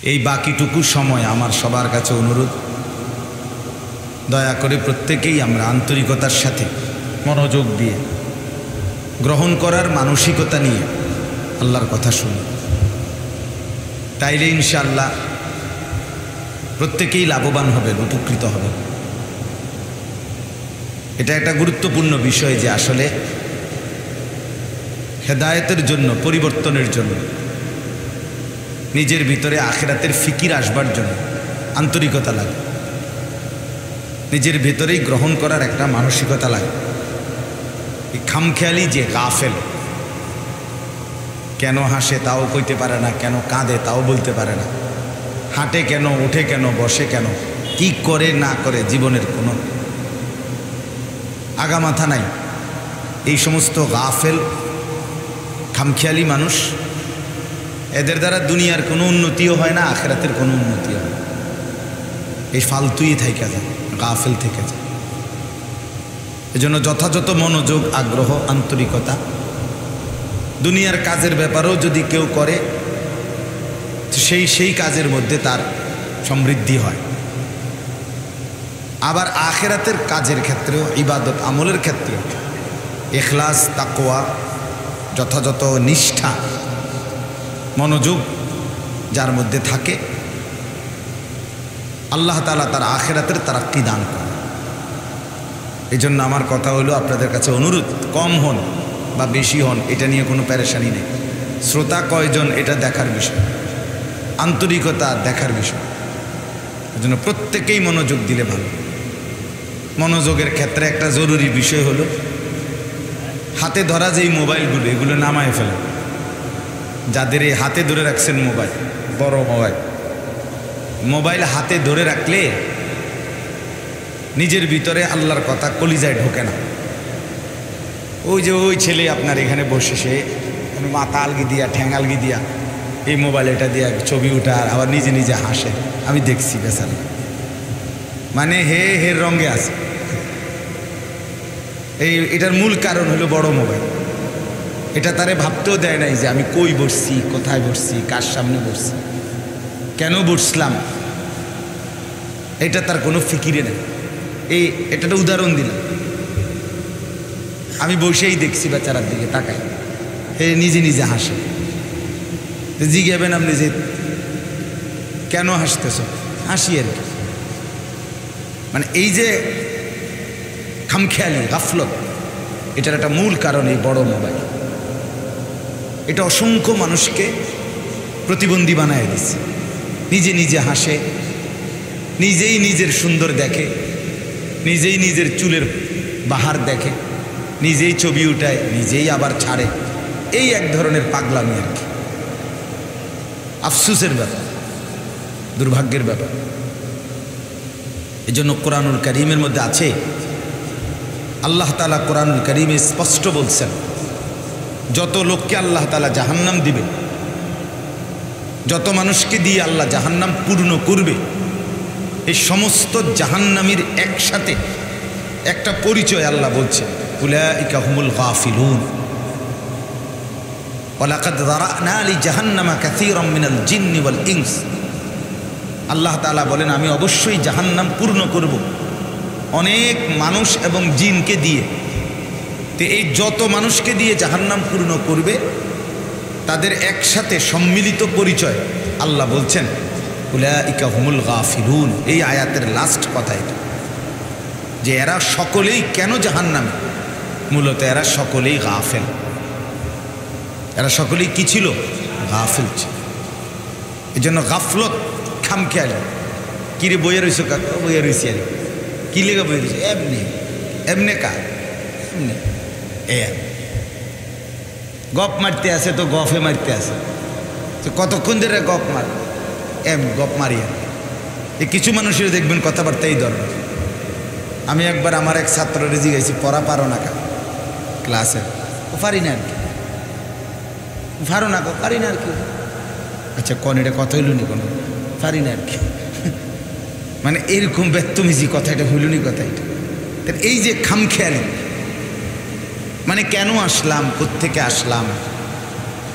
এই বাকিটুকু সময় আমার সবার কাছে অনুরোধ, দয়া করে প্রত্যেকেই আমরা আন্তরিকতার সাথে মনোযোগ দিয়ে গ্রহণ করার মানসিকতা নিয়ে আল্লাহর কথা শুনি। তাইলে ইনশাআল্লাহ প্রত্যেকেই লাভবান হবেন, উপকৃত হবেন। এটা একটা গুরুত্বপূর্ণ বিষয় যে আসলে হেদায়েতের জন্য, পরিবর্তনের জন্য, নিজের ভিতরে আখিরাতের ফিকির আসবার জন্য আন্তরিকতা লাগে, নিজের ভিতরেই গ্রহণ করার একটা মানসিকতা লাগে। এই খামখেয়ালি যে গাফেল, কেন হাসে তাও কইতে পারে না, কেন কাঁদে তাও বলতে পারে না, হাঁটে কেন, ওঠে কেন, বসে কেন, কি করে না করে জীবনের কোনো আগামাথা নাই, এই সমস্ত গাফেল খামখেয়ালি মানুষ, এদের দ্বারা দুনিয়ার কোনো উন্নতিও হয় না, আখিরাতের কোনো উন্নতিও হয় না। এই ফালতুই থেকে যায়, গাফেল থেকে যায়। এজন্য যথাযথ মনোযোগ, আগ্রহ, আন্তরিকতা, দুনিয়ার কাজের ব্যাপারেও যদি কেউ করে সেই কাজের মধ্যে তার সমৃদ্ধি হয়। আবার আখিরাতের কাজের ক্ষেত্রেও, ইবাদত আমলের ক্ষেত্রেও ইখলাস, তাকওয়া, যথাযথ নিষ্ঠা, মনোযোগ যার মধ্যে থাকে, আল্লাহ তাআলা তার আখিরাতের তারাক্কি দান করে। এই জন্য আমার কথা হলো, আপনাদের কাছে অনুরোধ, কম হন বা বেশি হন এটা নিয়ে কোনো পেরেশানি নেই। শ্রোতা কয়জন এটা দেখার বিষয়, আন্তরিকতা দেখার বিষয়। এই জন্য প্রত্যেকেই মনোযোগ দিলে ভালো। মনোযোগের ক্ষেত্রে একটা জরুরি বিষয় হলো, হাতে ধরা যেই মোবাইলগুলো, এগুলো নামায় ফেলে। যাদের এই হাতে ধরে রাখছেন মোবাইল, বড় মোবাইল হাতে ধরে রাখলে নিজের ভিতরে আল্লাহর কথা কলিজায় ঢোকে না। ওই যে ওই ছেলে আপনার এখানে বসে, সে মাথা আলগি দিয়া, ঠ্যাং আলগি দিয়া এই মোবাইল এটা দিয়া ছবি উঠার, আবার নিজে নিজে হাসে। আমি দেখছি বেচারা, মানে হের রঙে আছে। এটার মূল কারণ হলো বড় মোবাইল। এটা তারে ভাবতেও দেয় নাই যে আমি কই বসছি, কোথায় বসছি, কার সামনে বসছি, কেন বসলাম, এটা তার কোনো ফিকিরে নেই। এটা উদাহরণ দিলাম। আমি বসেই দেখছি বেচারার দিকে তাকাই, নিজে নিজে হাসে। জিজ্ঞাবেন আপনি যে কেন হাসতেছ, হাসি আর কি। মানে এই যে খামখেয়ালি, গাফলত, এটার একটা মূল কারণ এই বড় মোবাইল। এটা অসংখ্য মানুষকে প্রতিবন্ধী বানায় দিচ্ছে। নিজে নিজে হাসে, নিজেই নিজের সুন্দর দেখে, নিজেই নিজের চুলের বাহার দেখে, নিজেই ছবি উঠায়, নিজেই আবার ছাড়ে। এই এক ধরনের পাগলামি আর কি। আফসোসের ব্যাপার, দুর্ভাগ্যের ব্যাপার। এজন্য কোরআনুল কারীমের মধ্যে আছে, আল্লাহ তাআলা কোরআনুল কারীমে স্পষ্ট বলছেন, যত লোককে আল্লাহ তাআলা জাহান্নাম দিবে, যত মানুষকে দিয়ে আল্লাহ জাহান্নাম পূর্ণ করবে, এই সমস্ত জাহান্নামীর একসাথে একটা পরিচয় আল্লাহ বলছে, উলাইকা হুমুল গাফিলুন ওয়ালাকাদ যারানা লিজাহান্নামা কাসীরাম মিনাল জিন্নি ওয়াল ইনস। আল্লাহ তাআলা বলেন, আমি অবশ্যই জাহান্নাম পূর্ণ করব অনেক মানুষ এবং জিনকে দিয়ে। তো এই যত মানুষকে দিয়ে জাহান্নাম পূর্ণ করবে, তাদের একসাথে সম্মিলিত পরিচয় আল্লাহ বলছেন উলাইকা হুমুল গাফিলুন। এই আয়াতের লাস্ট কথা এটা, যে এরা সকলেই কেন জাহান্নামে, মূলত এরা সকলেই গাফেল। এরা সকলেই কি ছিল? গাফেল ছিল। এই জন্য গাফলত, খামখেয়ালি। কিরে বইয়ে রয়েছ কাকা? বইয়ে রয়েছি আর কি লেগে বইয়ে রয়েছে? এমনি এমনি কা এমনি গপ মারতে আসে তো গফে মারতে আসে, তো কতক্ষণ ধরে গপ মার, গপ মারি আর এই কিছু মানুষের দেখবেন কথাবার্তা এই ধরনের। আমি একবার আমার এক ছাত্ররে জিজ্ঞাসি, পড়া পারো না কা ক্লাসে? ও পারি না আর কি। পারো না কা? পারি না আর কি। আচ্ছা কোন এটা কথা হইল নি? কোনো পারি না আর কি। মানে এইরকম ব্যক্তমিজি কথা, এটা হইল নি কথা এটা। এই যে খামখেয়ালি, মানে কেন আসলাম, কোত্থেকে আসলাম,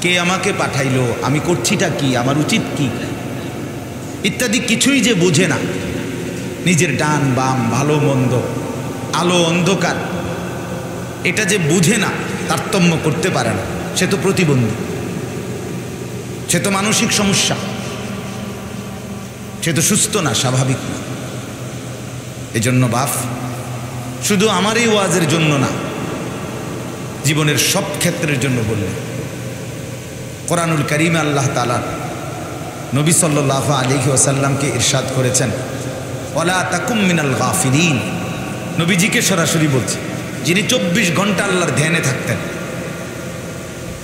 কে আমাকে পাঠাইলো, আমি করছিটা কি, আমার উচিত কি, ইত্যাদি কিছুই যে বোঝে না, নিজের ডান বাম ভালো মন্দ আলো অন্ধকার এটা যে বুঝে না, তারতম্য করতে পারে না, সে তো প্রতিবন্ধী, সে তো মানসিক সমস্যা, সে তো সুস্থ না, স্বাভাবিক না। এজন্য বাপ শুধু আমার এই ওয়াজের জন্য না, জীবনের সব ক্ষেত্রের জন্য বললেন। কোরআনুল কারীমে আল্লাহ তাআলা নবী সাল্লাল্লাহু আলাইহি ওয়াসাল্লামকে ইরশাদ করেছেন, ওয়ালা তাকুম মিনাল গাফিলিন। নবীজিকে সরাসরি বলছে, যিনি 24 ঘন্টা আল্লাহর ধ্যানে থাকতেন।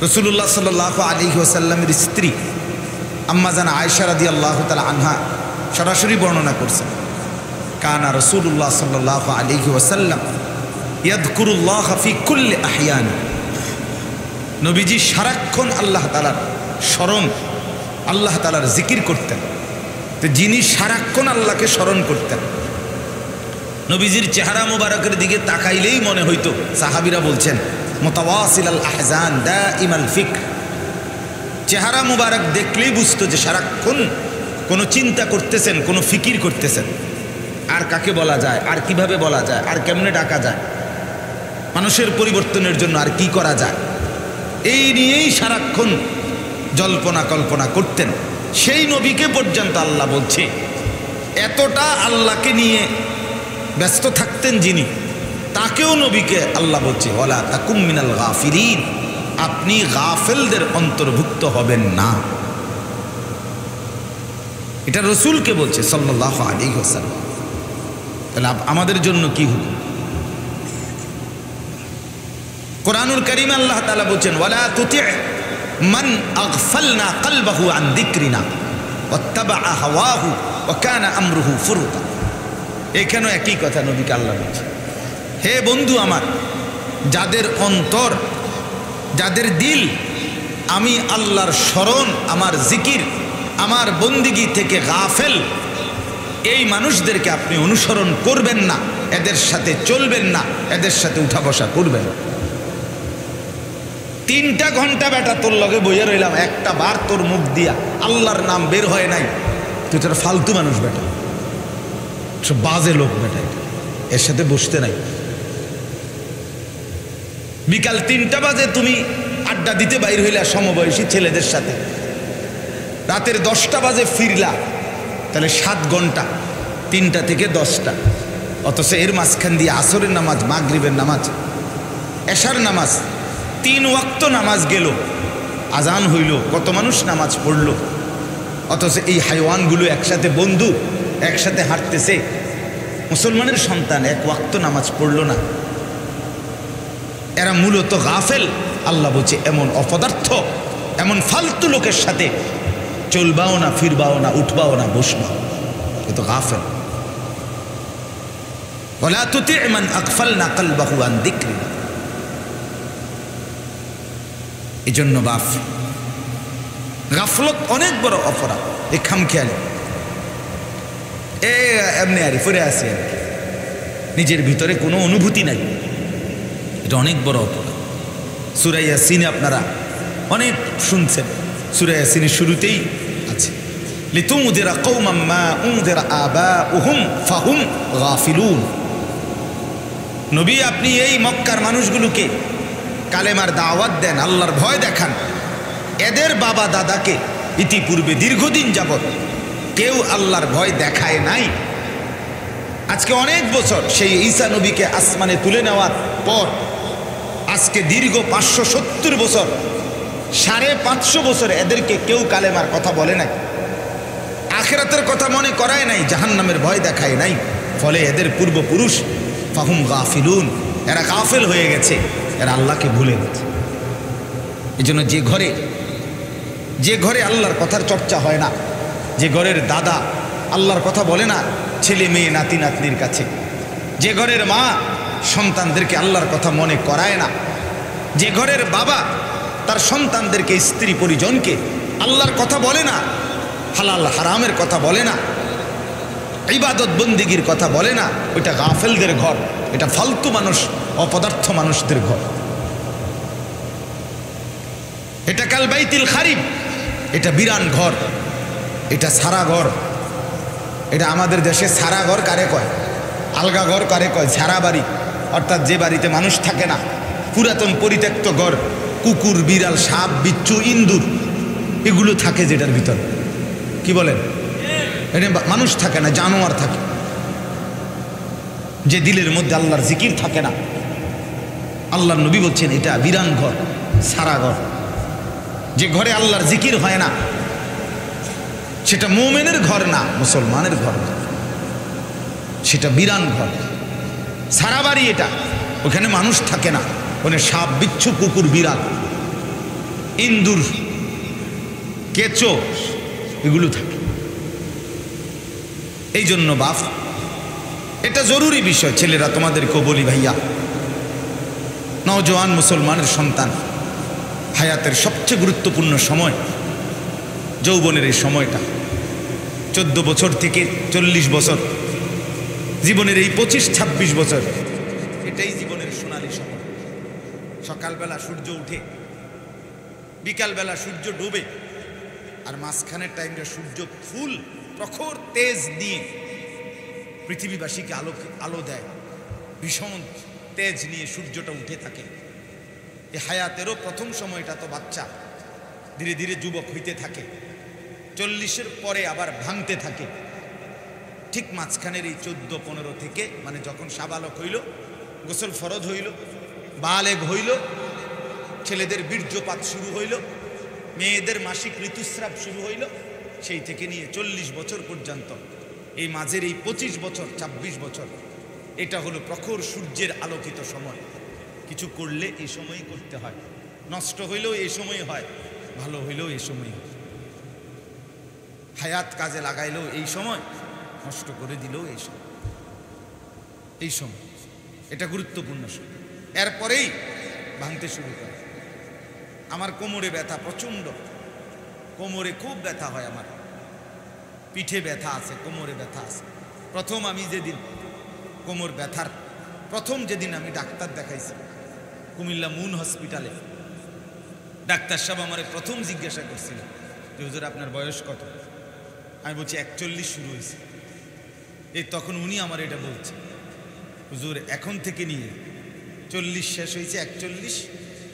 রাসূলুল্লাহ সাল্লাল্লাহু আলাইহি ওয়াসাল্লামের স্ত্রী আম্মা জান আয়েশা রাদিয়াল্লাহু তাআলা আনহা সরাসরি বর্ণনা করছেন, কানা রাসূলুল্লাহ সাল্লাল্লাহু আলাইহি ওয়াসাল্লাম ইয়াযকুরুল্লাহ ফি কুল্লি আহয়ান। নবীজি সারাক্ষণ আল্লাহ তাআলার স্মরণ, আল্লাহ তাআলার জিকির করতেন। তো যিনি সারাক্ষণ আল্লাহকে স্মরণ করতেন, নবীজির চেহারা মুবারকের দিকে তাকাইলেই মনে হইতো, সাহাবীরা বলছেন, মুতাওয়াসিল আল আহজান দাইমাল ফিক্র, চেহারা মুবারক দেখলেই বুঝতো যে সারাক্ষণ কোনো চিন্তা করতেছেন, কোনো ফিকির করতেছেন, আর কাকে বলা যায়, আর কিভাবে বলা যায়, আর কেমনে ডাকা যায়, মানুষের পরিবর্তনের জন্য আর কি করা যায়, এই নিয়েই সারাক্ষণ জল্পনা কল্পনা করতেন। সেই নবীকে পর্যন্ত আল্লাহ বলছে, এতটা আল্লাহকে নিয়ে ব্যস্ত থাকতেন যিনি, তাকেও নবীকে আল্লাহ বলছে, ওয়ালা তাকুম মিনাল গাফিলিন, আপনি গাফেলদের অন্তর্ভুক্ত হবেন না। এটা রসুলকে বলছে সাল্লাল্লাহু আলাইহি ওয়াসাল্লাম। তাহলে আমাদের জন্য কি হুকুম? কোরআনুল কারীমে আল্লাহ তাআলা বলছেন, ওয়ালা তুতি' মান আগফালনা কলবাহু আন যিকরিনা ওয়াত্তাবা'a হাওয়াহু ওয়া কানা আমরুহু ফুরুতা। এখানেও একই কথা নবীকে আল্লাহ বলছে, হে বন্ধু আমার, যাদের অন্তর, যাদের দিল আমি আল্লাহর স্মরণ, আমার জিকির, আমার বন্দিগি থেকে গাফেল, এই মানুষদেরকে আপনি অনুসরণ করবেন না, এদের সাথে চলবেন না, এদের সাথে উঠা বসা করবেন। 3টা ঘন্টা বেটা তোর লগে বইয়া রইলাম, একটা বার তোর মুখ দিয়া আল্লাহর নাম বের হয় নাই, তুই তোর ফালতু মানুষ বেটা, সব বাজে লোক বেটা, এর সাথে বসতে নাই। বিকাল 3টা বাজে তুমি আড্ডা দিতে বাইর হইলা সমবয়সী ছেলেদের সাথে, রাতের 10টা বাজে ফিরলা, তাহলে 7 ঘন্টা, 3টা থেকে 10টা। অথচ এর মাঝখান দিয়ে আসরের নামাজ, মাগরিবের নামাজ, এশার নামাজ, 3 ওয়াক্ত নামাজ গেল, আজান হইল, কত মানুষ নামাজ পড়ল। অথচ এই হাইওয়ানগুলো একসাথে বন্ধু, একসাথে হাঁটতেছে, মুসলমানের সন্তান 1 ওয়াক্ত নামাজ পড়ল না। এরা মূলত গাফেল। আল্লাহ বলছে, এমন অপদার্থ, এমন ফালতু লোকের সাথে চলবাও না, ফিরবাও না, উঠবাও না, বসবাও, এ তো গাফেল। ওয়ালা তুতি' মান আগফালনা কলবাহু আন যিকরিনা। এই জন্য বাপ, গাফলত অনেক বড় অপরাধ। এ খামখেয়ালি, এমনি আর ফিরে আসি, আর নিজের ভিতরে কোনো অনুভূতি নাই, এটা অনেক বড় অপরাধ। সূরা ইয়াসিন আপনারা অনেক শুনছেন, সূরা ইয়াসিনের শুরুতেই আছে, লিতুনদিরা কওমান মা উনদিরা আবাউহুম ফাহুম গাফিলুন। নবী, আপনি এই মক্কার মানুষগুলোকে কালেমার দাওয়াত দেন, আল্লাহর ভয় দেখান। এদের বাবা দাদাকে ইতিপূর্বে দীর্ঘদিন যাবৎ কেউ আল্লাহর ভয় দেখায় নাই। আজকে অনেক বছর, সেই ঈসা নবীকে আসমানে তুলে নেওয়ার পর আজকে দীর্ঘ 570 বছর, 550 বছর এদেরকে কেউ কালেমার কথা বলে নাই, আখিরাতের কথা মনে করায় নাই, জাহান্নামের ভয় দেখায় নাই। ফলে এদের পূর্বপুরুষ ফাহুম গাফিলুন, এরা গাফেল হয়ে গেছে, এরা আল্লাহকে ভুলে গেছে। এই জন্য যে ঘরে আল্লাহর কথার চর্চা হয় না, যে ঘরের দাদা আল্লাহর কথা বলে না ছেলে মেয়ে নাতি নাতনির কাছে, যে ঘরের মা সন্তানদেরকে আল্লাহর কথা মনে করায় না, যে ঘরের বাবা তার সন্তানদেরকে, স্ত্রী পরিজনকে আল্লাহর কথা বলে না, হালাল হারামের কথা বলে না, ইবাদত বন্দিগির কথা বলে না, ওইটা গাফেলদের ঘর, এটা ফালতু মানুষ, অপদার্থ মানুষদের ঘর। এটা কাল বাইতুল খারিব, এটা বিরান ঘর, এটা সারা ঘর, এটা আমাদের দেশে সারা ঘর কারে কয়, আলগা ঘর কারে কয়, সারা বাড়ি, অর্থাৎ যে বাড়িতে মানুষ থাকে না, পুরাতন পরিত্যক্ত ঘর, কুকুর বিড়াল সাপ বিচ্ছু ইন্দুর এগুলো থাকে যেটার ভিতর, কি বলেন, এটা মানুষ থাকে না, জানোয়ার থাকে। যে দিলের মধ্যে আল্লাহর জিকির থাকে না, আল্লাহর নবী বলছেন এটা বিরান ঘর, সারা ঘর। যে ঘরে আল্লাহর জিকির হয় না সেটা মুমিনের ঘর না, মুসলমানের ঘর, সেটা বিরান ঘর, সারা বাড়ি। এটা ওখানে মানুষ থাকে না, ওখানে সাপ বিচ্ছু কুকুর বিড়াল ইন্দুর কেঁচো এগুলো থাকে। এই জন্য বাপ এটা জরুরি বিষয়। ছেলেরা তোমাদেরকেও বলি ভাইয়া, নওজোয়ান মুসলমানের সন্তান, হায়াতের সবচেয়ে গুরুত্বপূর্ণ সময় যৌবনের এই সময়টা, 14 বছর থেকে 40 বছর, জীবনের এই 25-26 বছর, এটাই জীবনের সোনালী সময়। সকালবেলা সূর্য উঠে, বিকালবেলা সূর্য ডুবে, আর মাঝখানের টাইমটা সূর্য ফুল প্রখর তেজ নিয়ে পৃথিবীবাসীকে আলো দেয়, ভীষণ তেজ নিয়ে সূর্যটা উঠে থাকে। এই হায়াতেরও প্রথম সময়টা তো বাচ্চা, ধীরে ধীরে যুবক হইতে থাকে, 40-এর পরে আবার ভাঙতে থাকে। ঠিক মাঝখানের এই 14-15 থেকে, মানে যখন সাবালক হইল, গোসল ফরজ হইল, বালেগ হইল, ছেলেদের বীর্যপাত শুরু হইল, মেয়েদের মাসিক ঋতুস্রাব শুরু হইল, সেই থেকে নিয়ে 40 বছর পর্যন্ত এই মাঝের এই 25 বছর 26 বছর, এটা হলো প্রখর সূর্যের আলোকিত সময়। কিছু করলে এই সময়ই করতে হয়, নষ্ট হইলেও এই সময় হয়, ভালো হইলেও এই সময় হয়, হায়াত কাজে লাগাইলেও এই সময়, নষ্ট করে দিলেও এই সময়। এই সময় এটা গুরুত্বপূর্ণ সময়। এরপরেই ভাঙতে শুরু করে। আমার কোমরে ব্যথা প্রচণ্ড, কোমরে খুব ব্যথা হয়, আমার পিঠে ব্যথা আছে, কোমরে ব্যথা আছে। প্রথম আমি যেদিন কোমর ব্যথার প্রথম যেদিন আমি ডাক্তার দেখাইছি কুমিল্লা মুন হসপিটালে, ডাক্তার সাহেব আমার প্রথম জিজ্ঞাসা করছিল যে হুজুর আপনার বয়স কত? আমি বলছি 41 শুরু হয়েছে। এই তখন উনি আমার এটা বলছে, হুজুর এখন থেকে নিয়ে 40 শেষ হয়েছে, 41,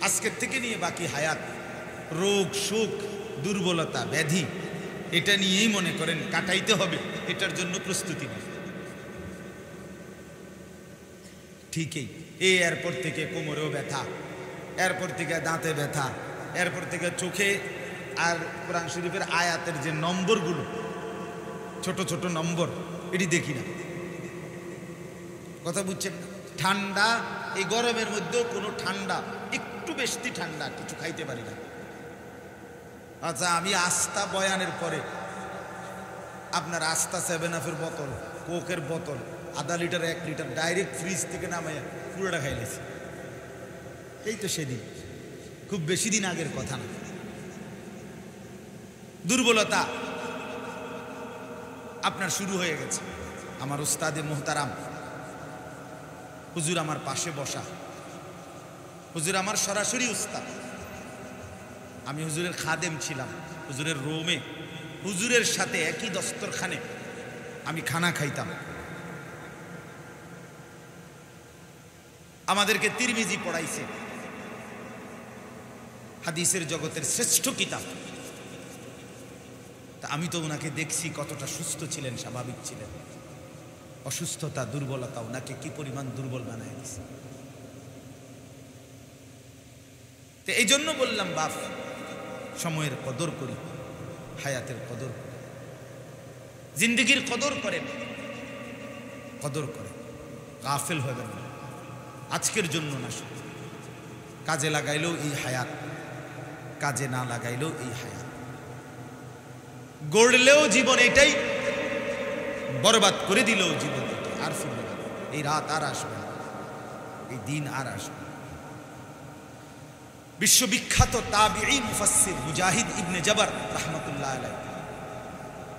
আজকের থেকে নিয়ে বাকি হায়াত রোগ সুখ দুর্বলতা ব্যাধি এটা নিয়েই মনে করেন কাটাইতে হবে, এটার জন্য প্রস্তুতি নেই। ঠিকই, এরপর থেকে কোমরেও ব্যথা, এরপর থেকে দাঁতে ব্যথা, এরপর থেকে চোখে, আর কোরআন শরীফের আয়াতের যে নম্বরগুলো ছোট ছোট নম্বর এটি দেখি না। কথা বুঝছেন? ঠান্ডা, এই গরমের মধ্যেও কোনো ঠান্ডা, একটু বেশি ঠান্ডা কিছু খাইতে পারি না। আচ্ছা, আমি আস্তা বয়ানের পরে আপনার আস্তা 7 আপের বোতল, কোকের বোতল, আধা লিটার 1 লিটার ডাইরেক্ট ফ্রিজ থেকে নামাইয়া পুরোটা খাইলেছি। এই তো সেদিন, খুব বেশি দিন আগের কথা না। দুর্বলতা আপনার শুরু হয়ে গেছে। আমার উস্তাদে মোহতারাম হুজুর আমার পাশে বসা, হুজুর আমার সরাসরি উস্তাদ, আমি হুজুরের খাদেম ছিলাম, হুজুরের রোমে, হুজুরের সাথে একই দস্তরখানে আমি খানা খাইতাম। আমাদেরকে তিরমিজি পড়াইছে, হাদিসের জগতের শ্রেষ্ঠ কিতাব। তা আমি তো ওনাকে দেখছি কতটা সুস্থ ছিলেন, স্বাভাবিক ছিলেন। অসুস্থতা দুর্বলতা ওনাকে কি পরিমাণ দুর্বল বানায় দিছে। তো এই জন্য বললাম বাপ, সময়ের কদর করি, হায়াতের কদর করি, জিন্দেগির কদর করেন, কদর করেন, গাফেল হবেন না। আজকের জন্য না, শুধু কাজে লাগাইলেও এই হায়াত, কাজে না লাগাইলেও এই হায়াত, গড়লেও জীবন এটাই, বরবাদ করে দিলেও জীবন এটাই, আর ফিরবে না। এই রাত আর আসবে না, এই দিন আর আসবে না। বিশ্ববিখ্যাত তাবিঈ মুফাসসির মুজাহিদ ইবনে জবর রাহমাতুল্লাহ আলাইহি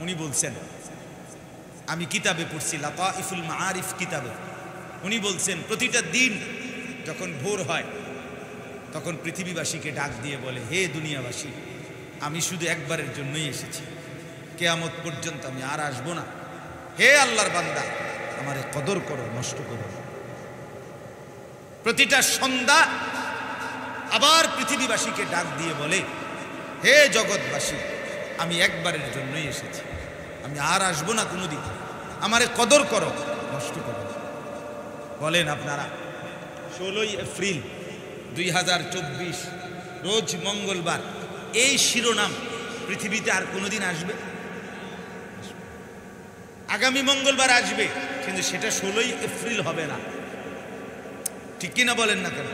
উনি বলছেন, আমি কিতাবে পড়ছি লাতাইফুল মাআরিফ কিতাবে, উনি বলছেন প্রতিটা দিন যখন ভোর হয় তখন পৃথিবীবাসীকে ডাক দিয়ে বলে, হে দুনিয়াবাসী, আমি শুধু একবারের জন্যই এসেছি, কিয়ামত পর্যন্ত আমি আর আসবো না। হে আল্লাহর বান্দা, আমারে কদর করো, নষ্ট করো। প্রতিটা সন্ধ্যা আবার পৃথিবীবাসীকে ডাক দিয়ে বলে, হে জগৎবাসী, আমি একবারের জন্যই এসেছি, আমি আর আসবো না কোনোদিন, আমারে কদর করো, নষ্ট করো। বলেন আপনারা 16ই এপ্রিল 2024 রোজ মঙ্গলবার এই শিরোনাম পৃথিবীতে আর কোনোদিন আসবে? আগামী মঙ্গলবার আসবে, কিন্তু সেটা 16ই এপ্রিল হবে না, ঠিক কিনা বলেন না কেন?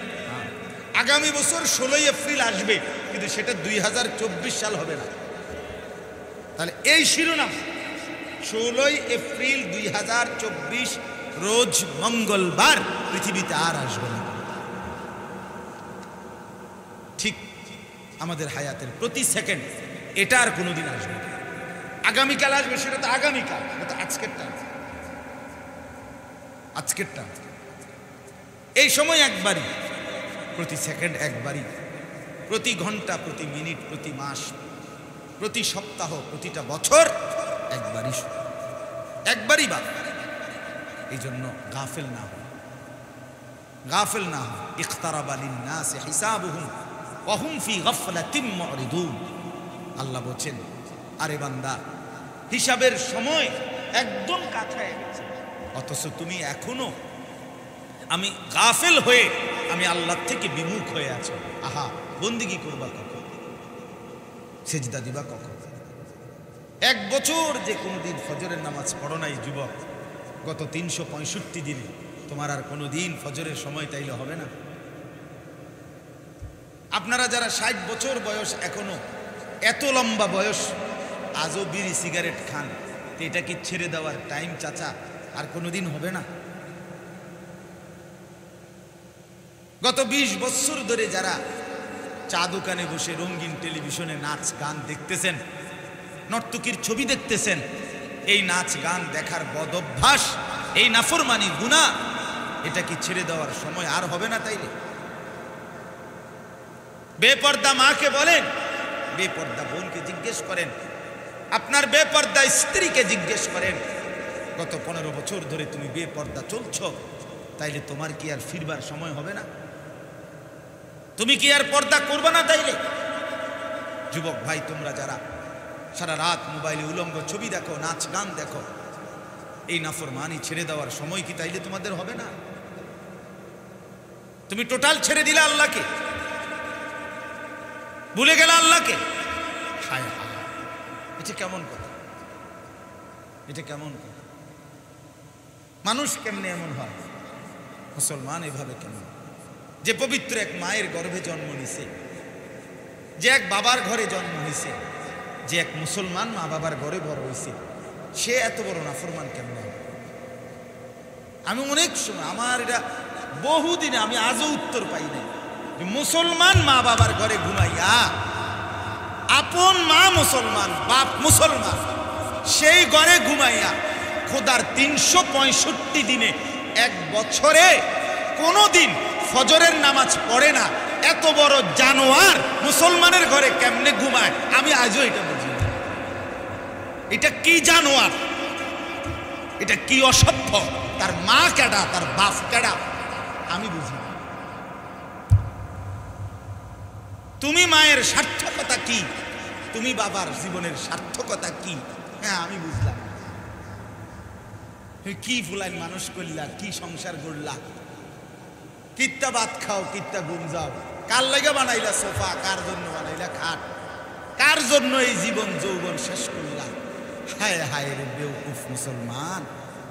আগামী বছর 16ই এপ্রিল আসবে, কিন্তু সেটা 2024 সাল হবে না। তাহলে এই শিরোনাম 16ই এপ্রিল 2024 রোজ মঙ্গলবার পৃথিবীতে আর আসবে না। ঠিক আমাদের হায়াতের প্রতি সেকেন্ড এটা আর কোনোদিন আসবে না। আগামীকাল আসবে, সেটা তো আগামীকাল, সেটা তো আজকেরটা, আজকেরটা। এই সময় একবারই, প্রতি সেকেন্ড একবারই, প্রতি ঘন্টা, প্রতি মিনিট, প্রতি মাস, প্রতি সপ্তাহ, প্রতিটা বছর একবারই, একবারই বা। এই জন্য গাফেল না হয়, গাফেল না হয়। ইখতারাবা লিন-নাসি হিসাবুহুম ওয়া হুম ফি গাফলাতিন মুরিদুন। আল্লাহ বলেন, আরে বান্দা, হিসাবের সময় একদম কাছে গেছে, অথচ তুমি এখনো আমি গাফেল হয়ে, আমি আল্লাহ থেকে বিমুখ হয়ে আছো। আহা, বন্দিগি করবা কখন? সেজদা দিবা কখন? 1 বছর যে কোনোদিন ফজরের নামাজ পড়ো নাই যুবক, গত 365 দিনে তোমার আর কোনো দিন ফজরের সময় তাইলে হবে না? আপনারা যারা 60 বছর বয়স, এখনো এত লম্বা বয়স, আজও বিড়ি সিগারেট খান, তো এটা কি ছেড়ে দেওয়ার টাইম চাচা আর কোনোদিন হবে না? গত 20 বছর ধরে যারা চা দোকানে বসে রঙিন টেলিভিশনে নাচ গান দেখতেছেন, নর্তকীর ছবি দেখতেছেন, এই নাচ গান দেখার বদ অভ্যাস, এই নাফরমানি গুনাহ, এটা কি ছেড়ে দেওয়ার সময় আর হবে না? তাইলে বেপর্দা মাকে বলেন, বেপর্দা বোনকে জিজ্ঞেস করেন, আপনার বেপর্দা স্ত্রীকে জিজ্ঞেস করেন, গত 15 বছর ধরে তুমি বেপর্দা চলছো, তাইলে তোমার কি আর ফিরবার সময় হবে না? তুমি কি আর পর্দা করবে না? তাইলে যুবক ভাই, তোমরা যারা সারা রাত মোবাইলে উলঙ্গ ছবি দেখো, নাচ গান দেখো, এই নাফরমানি ছেড়ে দেওয়ার সময় কি তাইলে তোমাদের হবে না? তুমি টোটাল ছেড়ে দিলে আল্লাহকে, ভুলে গেলে আল্লাহকে। হায় হায়, এটা কেমন কথা? এটা কেমন কথা? মানুষ কেমনে এমন হয়? মুসলমান এভাবে কেমন? যে পবিত্র এক মায়ের গর্ভে জন্ম নিছে, যে এক বাবার ঘরে জন্ম হয়েছে, যে এক মুসলমান মা বাবার ঘরে বড় হয়েছে, সে এত বড় নাফরমান কেমন হয়? আমি অনেক সময়, আমার এটা বহুদিনে, আমি আজও উত্তর পাই নাই, যে মুসলমান মা বাবার ঘরে ঘুমাইয়া, আপন মা মুসলমান, বাপ মুসলমান, সেই ঘরে ঘুমাইয়া খোদার 365 দিনে 1 বছরে কোনোদিন ফজরের নামাজ পড়ে না, এত বড় জানোয়ার মুসলমানের ঘরে কেমনে ঘুমায়? আমি আজও এটা বুঝি না। এটা কি জানোয়ার? এটা কি অসভ্য? তার মা কেডা, তার বাপ কেডা? আমি বুঝি না। তুমি মায়ের সার্থকতা কি? তুমি বাবার জীবনের সার্থকতা কি? হ্যাঁ, আমি বুঝলাম। কি ফুলাইন মানুষ করলা, কি সংসার করলা, কিত্তা ভাত খাও, কিত্তা ঘুম যাও, কার লাগে বানাইলা সোফা, কার জন্য বানাইলা খাট, কার জন্য এই জীবন যৌবন শেষ করলা? হায় হায় রে বেউকুফ মুসলমান,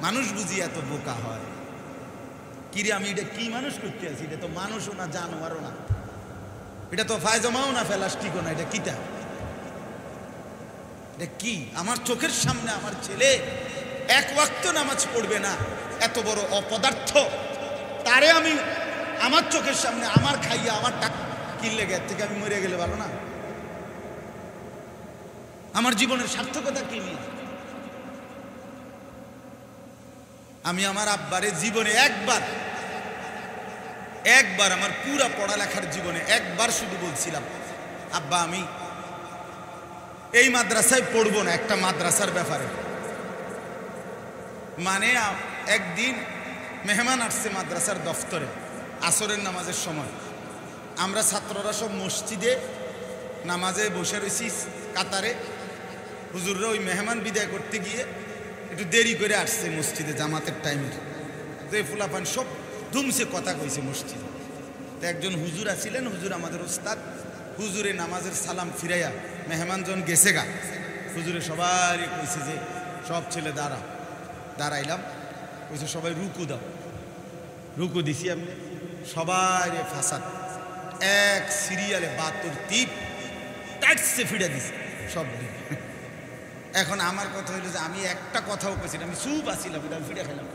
মানুষ বুঝি এত বোকা হয়? কিরে, আমি এটা কি মানুষ করতে আছি? এটা তো মানুষও না, জানোয়ারও না, এটা তো ফায়জামাও না, প্লাস্টিকও না, এটা কিতা? এটা কি? আমার চোখের সামনে আমার ছেলে 1 ওয়াক্ত নামাজ পড়বে না, এত বড় অপদার্থ, তারে আমি আমার চোখের সামনে, আমার খাইয়া, আমার টাকা কিনলে গের থেকে আমি মরে গেলে ভালো না? আমার জীবনের সার্থকতা কি নিয়ে? আমি আমার আব্বারে জীবনে একবার আমার পুরা পড়ালেখার জীবনে একবার শুধু বলছিলাম, আব্বা আমি এই মাদ্রাসায় পড়বো না, একটা মাদ্রাসার ব্যাপারে। মানে একদিন মেহমান আসছে মাদ্রাসার দফতরে আসরের নামাজের সময়। আমরা ছাত্ররা সব মসজিদে নামাজে বসে রয়েছি কাতারে। হুজুররা ওই মেহমান বিদায় করতে গিয়ে একটু দেরি করে আসছে মসজিদে জামাতের টাইমের। তো এই ফুলাফান সব ধুমসে কথা কইছে মসজিদে। তো একজন হুজুর আছিলেন, হুজুর আমাদের ওস্তাদ। হুজুরে নামাজের সালাম ফিরাইয়া মেহমানজন গেছে গা, হুজুরে সবাই কইছে যে সব ছেলে দাঁড়াইলাম, কইছে সবাই রুকু দাও। রুকু দিছি আমি, সবাই ফাসাদ এক সিরিয়ালে 72 টিপ টাইটসে ফিরে দিছি সব দিন। এখন আমার কথা হইলো যে আমি একটা কথাও কইছি না, আমি চুপ আসিলাম, আমি ফিরে খেলাম।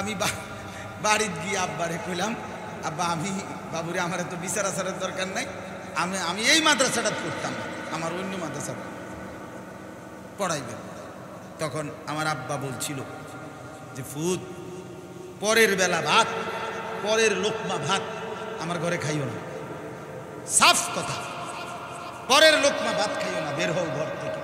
আমি বাড়িতে গিয়ে আব্বারে কইলাম, আব্বা আমি বাবুরে আমার তো বিচার আচারের দরকার নাই, আমি এই মাদ্রাসাটা করতাম, আমার অন্য মাদ্রাসা পড়াইবেন। তখন আমার আব্বা বলছিল যে ফুত, পরের বেলা ভাত, পরের লোকমা ভাত আমার ঘরে খাইও না। সাফ কথা, পরের লোকমা ভাত খাইও না, বের হও ঘর থেকে।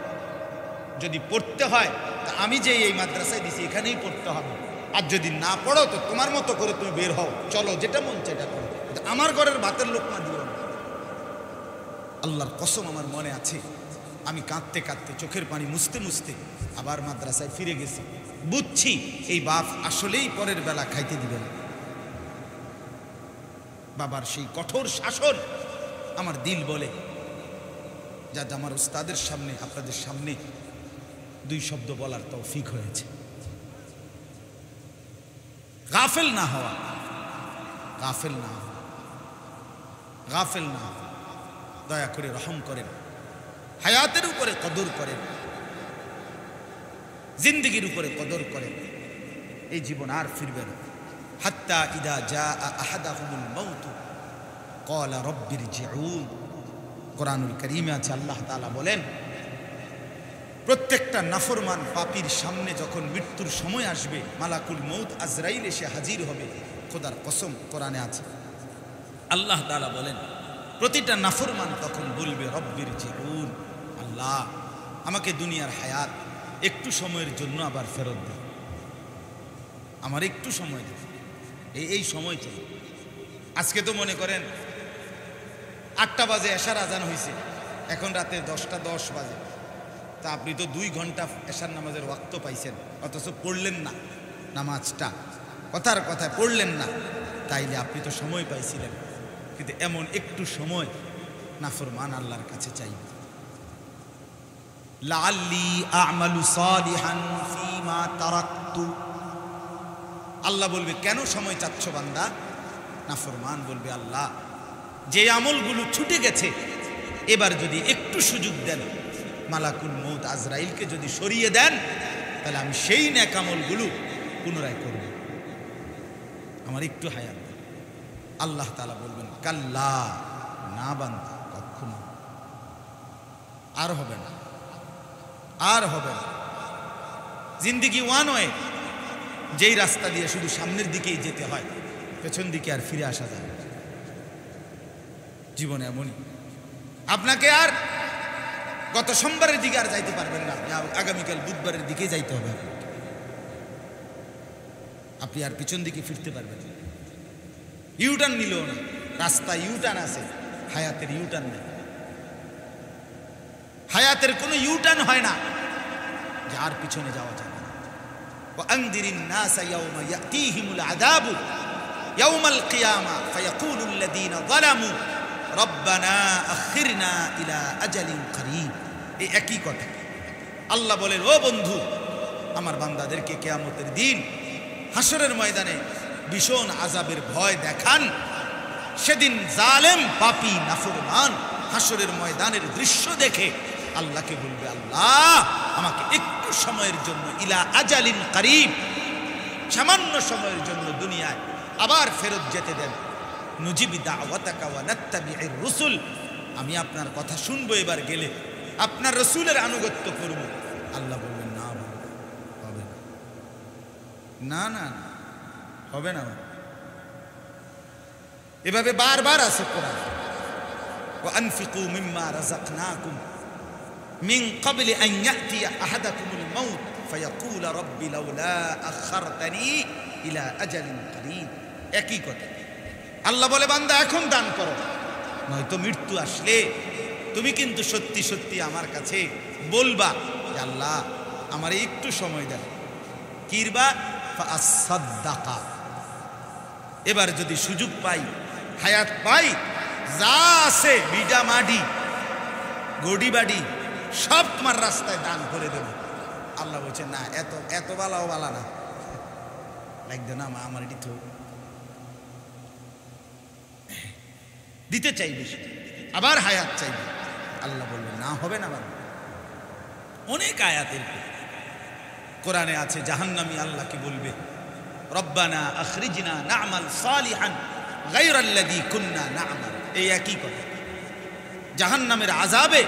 যদি পড়তে হয় তা আমি যে এই মাদ্রাসায় দিছি এখানেই পড়তে হবে, আর যদি না পড়ো তো তোমার মতো করে তুমি বের হও, চলো যেটা মন সেটা করো, আমার ঘরের ভাতের লোকমা দিও না। আল্লাহর কসম আমার মনে আছে, আমি কাঁদতে কাঁদতে চোখের পানি মুছতে মুছতে আবার মাদ্রাসায় ফিরে গেছি। বুঝছি এই বাপ আসলেই পরের বেলা খাইতে দিবে না। বাবার সেই কঠোর শাসন আমার দিল বলে যা আমার উস্তাদের সামনে আপনাদের সামনে দুই শব্দ বলার তৌফিক হয়েছে। গাফেল না হওয়া, গাফেল না হওয়া, গাফেল না হওয়া। দয়া করে রহম করেন, হায়াতের উপরে কদর করেন, জিন্দগির উপরে কদর করেন। এই জীবন আর ফিরবে না। হাত্তা ইদা জাআ আহাদাহুমুল মাউত ক্বালা রাব্বিরজিউন। কোরআনুল কারীমে আছে, আল্লাহ তাআলা বলেন প্রত্যেকটা নাফরমান পাপীর সামনে যখন মৃত্যুর সময় আসবে, মালাকুল মউত আজরাইল এসে হাজির হবে। খোদার কসম কোরআনে আছে, আল্লাহ তাআলা বলেন প্রতিটা নাফরমান তখন বলবে রব্বিরজিউন, আল্লাহ আমাকে দুনিয়ার হায়াত একটু সময়ের জন্য আবার ফেরত দে, আমার একটু সময় দে। এই সময় চাই। আজকে তো মনে করেন 8টা বাজে এশার আজান হয়েছে, এখন রাতে 10টা 10 বাজে। তা আপনি তো 2 ঘন্টা এশার নামাজের ওয়াক্ত পাইছেন, অথচ পড়লেন না নামাজটা, কথার কথায় পড়লেন না। তাইলে আপনি তো সময় পাইছিলেন, কিন্তু এমন একটু সময় নাফরমান আল্লাহর কাছে চাইবে। লাআল্লি আ'মালু সালিহান ফীমা তারাকতু। আল্লাহ বলবে কেন সময় চাচ্ছ বান্দা? নাফরমান বলবে আল্লাহ যে আমলগুলো ছুটে গেছে এবার যদি একটু সুযোগ দেন, মালাকুল মউত আজরাইলকে যদি সরিয়ে দেন, তাহলে আমি সেই নেক আমলগুলো পুনরায় করব, আমার একটু হায়াত দেন। আল্লাহ তাআলা বলবেন কাল্লা, না বান্দা, কখনো আর হবে না, আর হবে না। জিন্দেগি ওয়ান ওয়ে, যেই রাস্তা দিয়ে শুধু সামনের দিকেই যেতে হয়, পেছন দিকে আর ফিরে আসা যায় না। জীবনে এমনই, আপনাকে আর গত সোমবারের দিকে আর যাইতে পারবেন না, আগামীকাল বুধবারের দিকে যাইতে হবে। আপনি আর পিছন দিকে ফিরতে পারবেন না। ইউটার্ন নিলেও না, রাস্তা ইউটার্ন আছে, হায়াতের ইউটার্ন নেই। হায়াতের কোনো ইউটার্ন হয় না যে আর পিছনে যাওয়া যাবে না। ওয়ানদিরিন নাসা ইয়াওমা ইয়াতিহিমুল আযাবু ইয়াওমাল কিয়ামা ফায়াকুলুল লাযীনা যালামু রব্বানা আখিরনা ইলা আজালিন করিব। এই একই কথা। আল্লাহ বলেন ও বন্ধু, আমার বান্দাদেরকে কিয়ামতের দিন হাসরের ময়দানে ভীষণ আযাবের ভয় দেখান। সেদিন জালেম পাপী নাফরমান হাসরের ময়দানের দৃশ্য দেখে আল্লাহকে বলবে, আল্লাহ আমাকে একটু সময়ের জন্য ইলা আজালিন করিব, সামান্য সময়ের জন্য দুনিয়ায় আবার ফেরত যেতে দেন। নুজিবি দাওয়াতাকা ওয়া নাত্তাবিউর রুসুল, আমি আপনার কথা শুনবো, এবার গেলে আপনার রসুলের আনুগত্য করব। আল্লাহ বলবেন না, হবে না, না না হবে না। এভাবে বারবার আছে কোরআন, ওয়া আনফিকু মিম্মা রাযাকনাকুম মিন ক্বাবলি আন ইয়াতিয়া আহাদাকুমুল মাউত ফায়াকুল রব্বি লাউলা আখারতানি ইলা আজালিন করিব। একই কথা। আল্লাহ বলে বান্দা এখন দান করো, নয়তো মৃত্যু আসলে তুমি কিন্তু সত্যি সত্যি আমার কাছে বলবা যে আল্লাহ আমার একটু সময় দেন। কিরবা ফাসাদ্দাকা, এবার যদি সুযোগ পাই, হায়াত পাই, যা আছে বিডা মাডি গডি বাড়ি সব তোমার রাস্তায় দান করে দেব। আল্লাহ বলছে না, এত এত বালাও বালা না, লাগবে না আমার এটি তো দিতে চাইবে, আবার হায়াত চাইবে। আল্লাহ বলবে না, হবে না। বাবা অনেক আয়াতের কোরআনে আছে জাহান্নামী আল্লাহকে বলবে রব্বানা আখরিজনা না'মাল সালিহান গায়রাল্লাযী কুননা না'মাল। এই একই কথা। জাহান্নামের আযাবে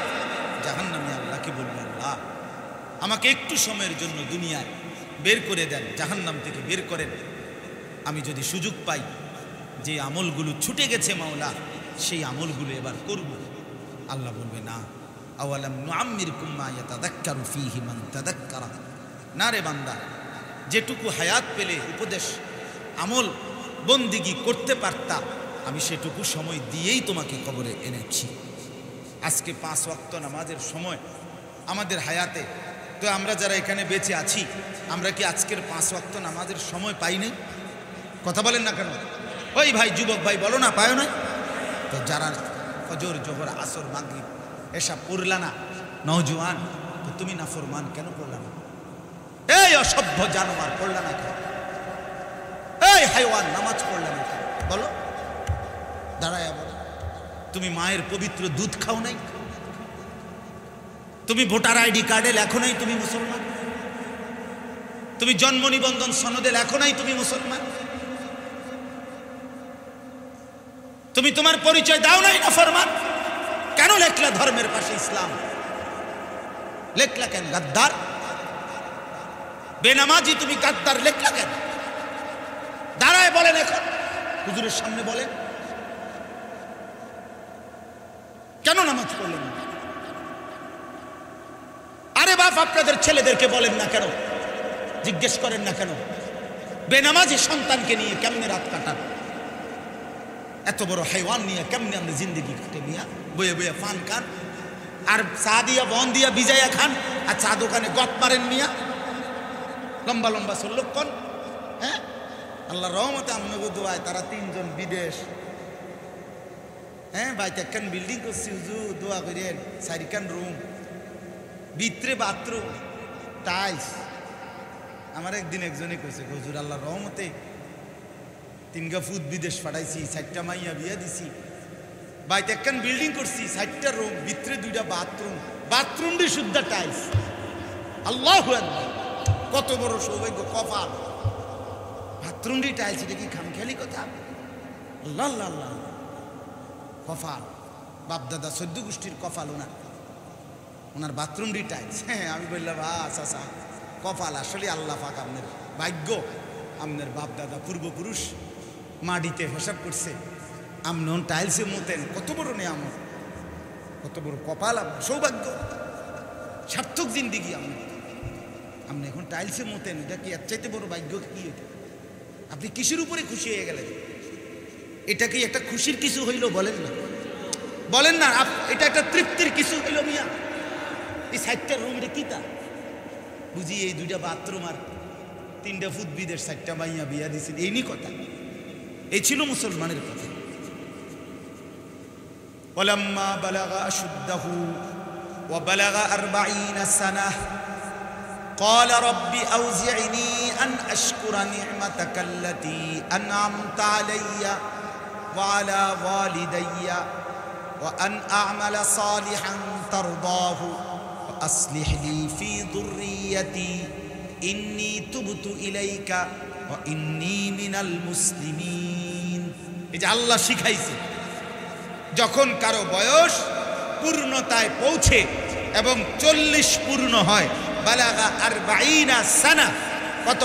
জাহান্নামী আল্লাহকে বলবে আল্লাহ আমাকে একটু সময়ের জন্য দুনিয়ায় বের করে দেন, জাহান্নাম থেকে বের করেন, আমি যদি সুযোগ পাই যে আমলগুলো ছুটে গেছে মাওলা সেই আমলগুলো এবার করব। আল্লাহ বলবে না, আওয়ালাম নুআম্মিরকুম মা ইয়াতাযাক্কারু ফীহি মান তাযাক্কারা। না রে বান্দা, যেটুকু হায়াত পেলে উপদেশ আমল বন্দিগি করতে পারতা আমি সেটুকু সময় দিয়েই তোমাকে কবরে এনেছি। আজকে 5 ওয়াক্ত নামাজের সময় আমাদের হায়াতে, তো আমরা যারা এখানে বেঁচে আছি আমরা কি আজকের 5 ওয়াক্ত নামাজের সময় পাই নাই? কথা বলেন না কেন? ওই ভাই যুবক ভাই বলো না, পায় না? তো যারা ফজর জোহর আসর মাগরিব এসব পড়লা না নওজোয়ান, তো তুমি নাফরমান কেন পড়লা না? এই অসভ্য জানোয়ার পড়লা না কেন? এই হাইওয়ান নামাজ পড়লা না কেন? বলো, দাঁড়ায় বলো। তুমি মায়ের পবিত্র দুধ খাও নাই? তুমি ভোটার আইডি কার্ডে লেখো নাই তুমি মুসলমান? তুমি জন্ম নিবন্ধন সনদে লেখো নাই তুমি মুসলমান? তুমি তোমার পরিচয় দাও নাই নাফরমান? কেন লেখলা ধর্মের পাশে ইসলাম? লেখলা কেন গাদ্দার? বেনামাজি তুমি গাদ্দার লেখলা কেন? দাঁড়ায় বলেন, এখন হুজুরের সামনে বলেন কেন নামাজ পড়লেন না? আরে বাপ, আপনাদের ছেলেদেরকে বলেন না কেন? জিজ্ঞেস করেন না কেন? বেনামাজি সন্তানকে নিয়ে কেমনে রাত কাটান? এত বড় হাইওয়ান নিয়ে কেমনে আমরা জিন্দগি কাটে? মিয়া বয়ে বয়ে পান খান আর চা দিয়া বন দিয়া বিজাইয়া খান, আর চা দোকানে গপ মারেন মিয়া, লম্বা লম্বা সল্লক্ষণ। হ্যাঁ, আল্লাহ রহমতে আমনগো দোয়ায় তারা 3 জন বিদেশ। হ্যাঁ, বাইতে একখান বিল্ডিং করছি হুজুর, দোয়া করেন, 4খান রুম, ভিতরে বাথরুম, টাইলস। আমার একদিন একজনে কইছে হুজুর আল্লাহ রহমতে 3 গা ফুট বিদেশ পাঠাইছি, 4টা মাইয়া বিয়া দিছি, বাইতে একখান বিল্ডিং করছি, 4টা রুম, ভিতরে 2টা বাথরুম, বাথরুমটি শুদ্ধ টাইলস। আল্লাহু আকবার, কত বড় সৌভাগ্য, কপাল! বাথরুমটি টাইলস, এটা কি খামখেয়ালি কথা? আল্লাহ আল্লাহ আল্লাহ, কপাল! বাপদাদা 14 গোষ্ঠীর কপাল ওনার বাথরুমটি টাইলস। হ্যাঁ, আমি বললাম আচ্ছা কপাল, আসলে আল্লাহ পাক আপনার ভাগ্য, আপনার বাপদাদা পূর্বপুরুষ মাটিতে হিসাব করছে, আপনি টাইলসে মতেন, কত বড় নিয়ামত, কত বড় কপাল, আপনার সৌভাগ্য, সার্থক জিন্দিগি। আপনি এখন টাইলসে মতেন, এটা কি এর চাইতে বড় ভাগ্য কি হইতে? আপনি কিসের উপরে খুশি হয়ে গেলেন? এটা কি একটা খুশির কিছু হইল? বলেন না, বলেন না, এটা একটা তৃপ্তির কিছু হইল মিয়া? এই 4টা রুম, এটা কি তা বুঝি? এই 2টা বাথরুম আর 3টা ফুট বিদেশ, 4টা মাইয়া বিয়া দিয়েছেন, এই নি কথা? এই ছিল মুসলমানের কথা। ওয়ালাম্মা বালাগা আশুদ্দাহু ওয়া বালাগা 40 সানাহ قال رب أوزعني أن أشكر نعمتك التي أنعمت علي وعلى والدي وأن أعمل صالحا ترضاه وأصلح لي في ذريتي إني تبت إليك وإني من المسلمين। এই যে আল্লাহ শিখাইছে, যখন কারো বয়স পূর্ণতায় পৌঁছে এবং 40 পূর্ণ হয়, বালাগা 40 সানা, কত?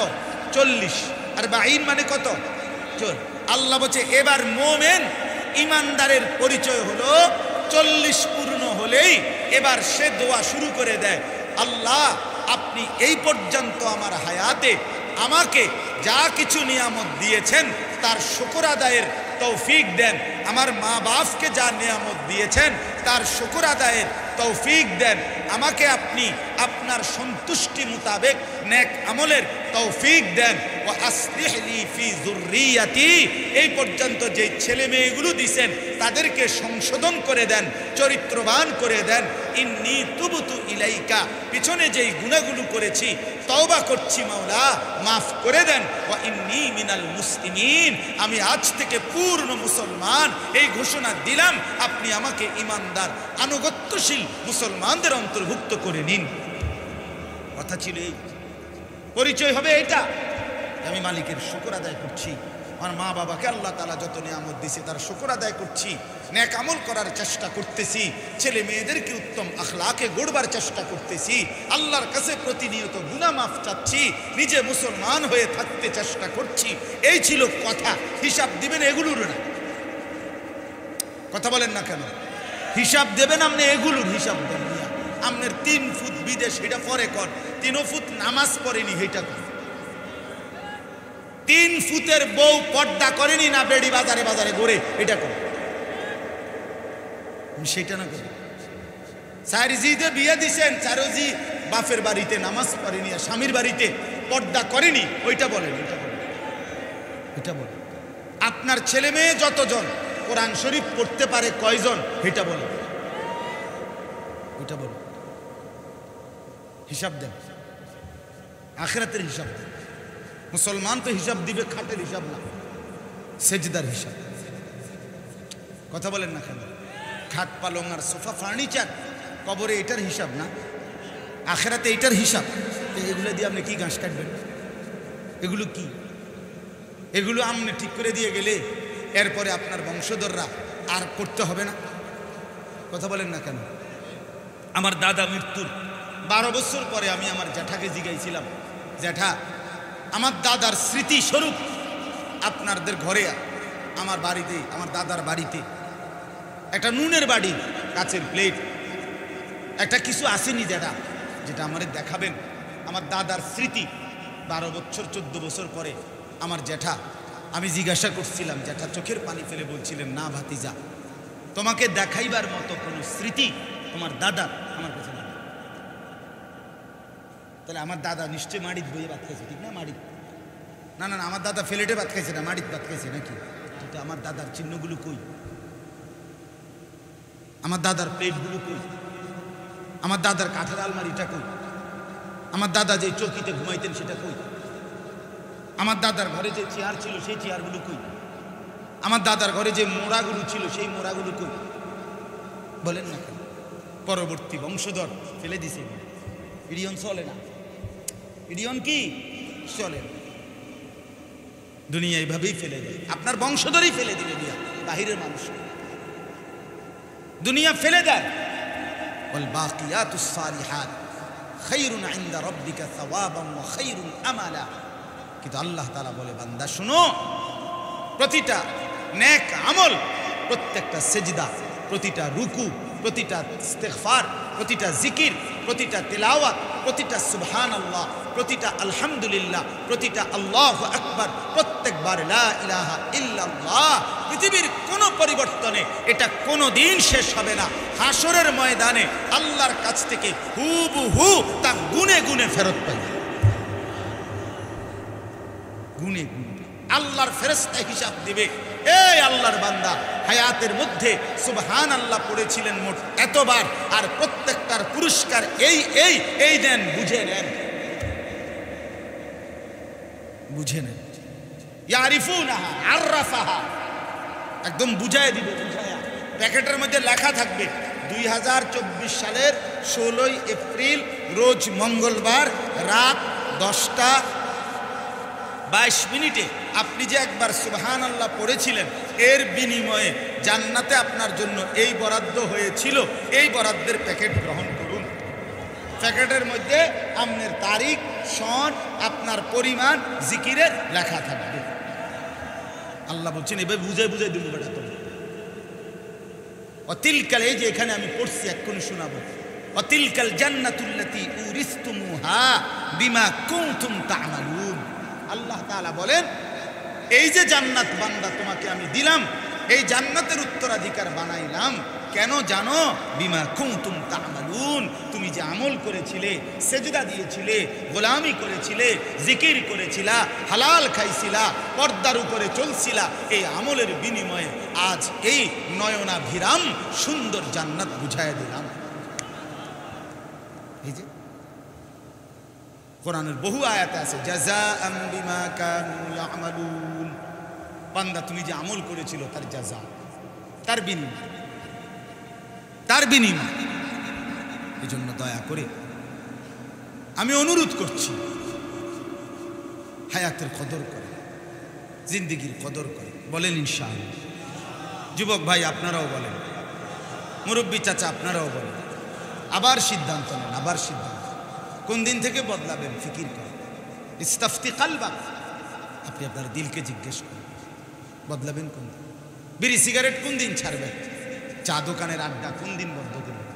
40। 40 মানে কত? আল্লাহ বলছে এবার মোমেন ইমানদারের পরিচয় হলো 40 পূর্ণ হলেই এবার সে দোয়া শুরু করে দেয়, আল্লাহ আপনি এই পর্যন্ত আমার হায়াতে আমাকে যা কিছু নিয়ামত দিয়েছেন তার শুকর আদায়ের তৌফিক দেন। আমার মা বাপকে যা নিয়ামত দিয়েছেন তার শুকর আদায়ের তৌফিক দেন। আমাকে আপনি আপনার সন্তুষ্টি মোতাবেক নেক আমলের তৌফিক দেন। ওয়া আসলিহ লি ফি যুররিয়াতি, এই পর্যন্ত যে ছেলে মেয়েগুলো দিছেন তাদেরকে সংশোধন করে দেন, চরিত্রবান করে দেন। ইন্নী তুবতু ইলাইকা, পিছনে যেই গুনাহগুলো করেছি তওবা করছি মাওলা, মাফ করে দেন। ওয়া ইন্নী মিনাল মুসলিমিন, আমি আজ থেকে পূর্ণ মুসলমান এই ঘোষণা দিলাম। আপনি আমাকে ঈমানদার আনুগত্যশীল মুসলমানদের অন্তর্ভুক্ত করে নিন। কথা ছিল এই, পরিচয় হবে এটা, আমি মালিকের শুকর আদায় করছি। আমার মা বাবাকে আল্লাহ তাআলা যত নিয়ামত দিয়েছে তার শুকর আদায় করছি, নেক আমল করার চেষ্টা করতেছি, ছেলে মেয়েদেরকে উত্তম আখলাকে গড়বার চেষ্টা করতেছি, আল্লাহর কাছে প্রতিনিয়ত গুনাহ মাফ চাচ্ছি, নিজে মুসলমান হয়ে থাকতে চেষ্টা করছি। এই ছিল কথা। হিসাব দিবেন এগুলোর না, কথা বলেন না কেন? হিসাব দেবেন আপনি এগুলোর হিসাব দেন। আপনার 3 ফুট বিদেশ এটা পরে কর, 3 ফুট নামাজ পড়েনি এটা কর, 3 ফুটের বউ পর্দা করেনি না বেড়ি বাজারে বাজারে ঘুরে এটা কর, সেটা না করি। চারজিতে বিয়ে দিছেন, চারজি বাপের বাড়িতে নামাজ পড়েনি আর স্বামীর বাড়িতে পর্দা করেনি ওইটা বলেন, এটা বলেন, এটা বলেন। আপনার ছেলে মেয়ে যতজন কোরআন শরীফ পড়তে পারে কয়জন এটা বলেন, ওইটা বলেন। হিসাব দেন, আখিরাতের হিসাব দেন। মুসলমান তো হিসাব দিবে খাটের হিসাব না, সেজদার হিসাব। কথা বলেন না কেন? খাট পালং আর সোফা ফার্নিচার কবরে এটার হিসাব না, আখিরাতে এটার হিসাব। এগুলো দিয়ে আপনি কি ঘাস কাটবেন? এগুলো কি? এগুলো আপনি ঠিক করে দিয়ে গেলে এরপরে আপনার বংশধররা আর করতে হবে না। কথা বলেন না কেন? আমার দাদা মৃত্যুর 12 বছর পরে আমি আমার জ্যাঠাকে জিগাইছিলাম, জ্যাঠা আমার দাদার স্মৃতি স্বরূপ আপনাদের ঘরে আমার বাড়িতে, আমার দাদার বাড়িতে একটা নুনের বাড়ি, কাচের প্লেট, একটা কিছু আসেনি যেটা যেটা আমাদের দেখাবেন। আমার দাদার স্মৃতি 12 বছর 14 বছর পরে আমার জ্যাঠা, আমি জিজ্ঞাসা করছিলাম, জ্যাঠা চোখের পানি ফেলে বলছিলেন, না ভাতিজা, তোমাকে দেখাইবার মতো কোনো স্মৃতি তোমার দাদার আমার কাছে না। তাহলে আমার দাদা নিশ্চয়ই মাড়িত বইয়ে ভাত খাইছে, ঠিক না? মাড়িত না, না না, আমার দাদা ফ্লেটে ভাত খাইছে না, মাড়িত ভাত খাইছে নাকি? কিন্তু আমার দাদার চিহ্নগুলো কই? আমার দাদার প্লেটগুলো কই? আমার দাদার কাঠের আলমারিটা কই? আমার দাদা যে চৌকিতে ঘুমাইতেন সেটা কই? আমার দাদার ঘরে যে চেয়ার ছিল সেই চেয়ারগুলো কই? আমার দাদার ঘরে যে মোড়াগুলো ছিল সেই মোড়াগুলো কই? বলেন না কেন? পরবর্তী বংশধর ফেলে দিছে, ইডিয়ন চলে না। ইডিয়ন কি চলে না, দুনিয়া এইভাবেই ফেলে দেয়। আপনার বংশধরই ফেলে দিবে, দিয়া বাহিরের মানুষ দুনিয়া ফেলে দেয়। ওয়াল বাকিয়াতুস সালিহাত খায়রুন ইনদা রাব্বিকা সাওয়াবান ওয়া খায়রুন আমালা। কিন্তু আল্লাহ তাআলা বলে, বান্দা শুনো, প্রতিটা নেক আমল, প্রত্যেকটা সেজদা, প্রতিটা রুকু, প্রতিটা ইস্তিগফার, প্রতিটা জিকির, প্রতিটা তিলাওয়াত, প্রতিটা সুবহানাল্লাহ, প্রতিটা আলহামদুলিল্লাহ, প্রতিটা আল্লাহু আকবার, প্রত্যেকবার লা ইলাহা ইল্লাল্লাহ, পৃথিবীর কোনো পরিবর্তনে এটা কোনো দিন শেষ হবে না। হাসরের ময়দানে আল্লাহর কাছ থেকে হুবহু তা গুনে গুনে ফেরত পাবে, গুনে গুনে। আল্লাহর ফেরেশতা হিসাব দিবে, এই আল্লাহর বান্দা হায়াতের মধ্যে সুবহানাল্লাহ পড়েছিলেন মোট এতবার, আর প্রত্যেকটার পুরস্কার এই এই এই দেন, বুঝে নেন, বুঝে নেন। ইয়ারিফুনাহা আররাফাহা, একদম বুঝায় দিবে, বুঝায়া প্যাকেটের মধ্যে লেখা থাকবে 2024 সালের 16 এপ্রিল রোজ মঙ্গলবার রাত 10:22 আপনি যে একবার সুবহানাল্লাহ পড়েছিলেন, এর বিনিময়ে জান্নাতে আপনার জন্য এই বরাদ্দ হয়েছিল, এই বরাদ্দের প্যাকেট গ্রহণ করুন। প্যাকেটের মধ্যে আপনার তারিখ, সন, আপনার পরিমাণ জিকিরের লেখা থাকবে। আল্লাহ বলছেন, এবার বুঝে বুঝে দিব বেটা তো। অতিলকাল, এই যে এখানে আমি পড়ছি এক্ষুনি শোনাবো, অতিলকাল জান্নাতুল্লাতী উরিসতুমুহা জাযাইতুমুহা বিমা কুনতুম তা'মালুন। আল্লাহ তাআলা বলেন, এই যে জান্নাত বান্দা তোমাকে আমি দিলাম, এই জান্নাতের উত্তরাধিকার বানাইলাম কেন জানো? বিমা কুনতুম তা'মালুন, তুমি যে আমল করেছিলে, সেজদা দিয়েছিলে, গোলামি করেছিলে, জিকির করেছিলা, হালাল খাইছিলা, পর্দার উপরে চলছিলা, এই আমলের বিনিময়ে আজ এই নয়নাভিরাম সুন্দর জান্নাত বুঝাইয়া দিলাম। এই যে কোরআনের বহু আয়াতে আছে, জাযাআম বিমা কানু ইয়ামালুন, বান্দা তুমি যে আমল করেছিল তার জাযা, তার বিনিময়, তার বিনিময়। এই জন্য দয়া করে আমি অনুরোধ করছি, হায়াতের কদর করে, জিন্দেগির কদর করে। বলেন ইনশাআল্লাহ। যুবক ভাই আপনারাও বলেন, মুরব্বী চাচা আপনারাও বলেন। আবার সিদ্ধান্ত নেন, আবার সিদ্ধান্ত। কোন দিন থেকে বদলাবেন ফিকির করেন। ইস্তাফতি কালবা, আপনি আপনার দিলকে জিজ্ঞেস করেন বদলাবেন কোন দিন? বিড়ি সিগারেট কোন দিন ছাড়বেন? চা দোকানের আড্ডা কোন দিন বন্ধ করবেন?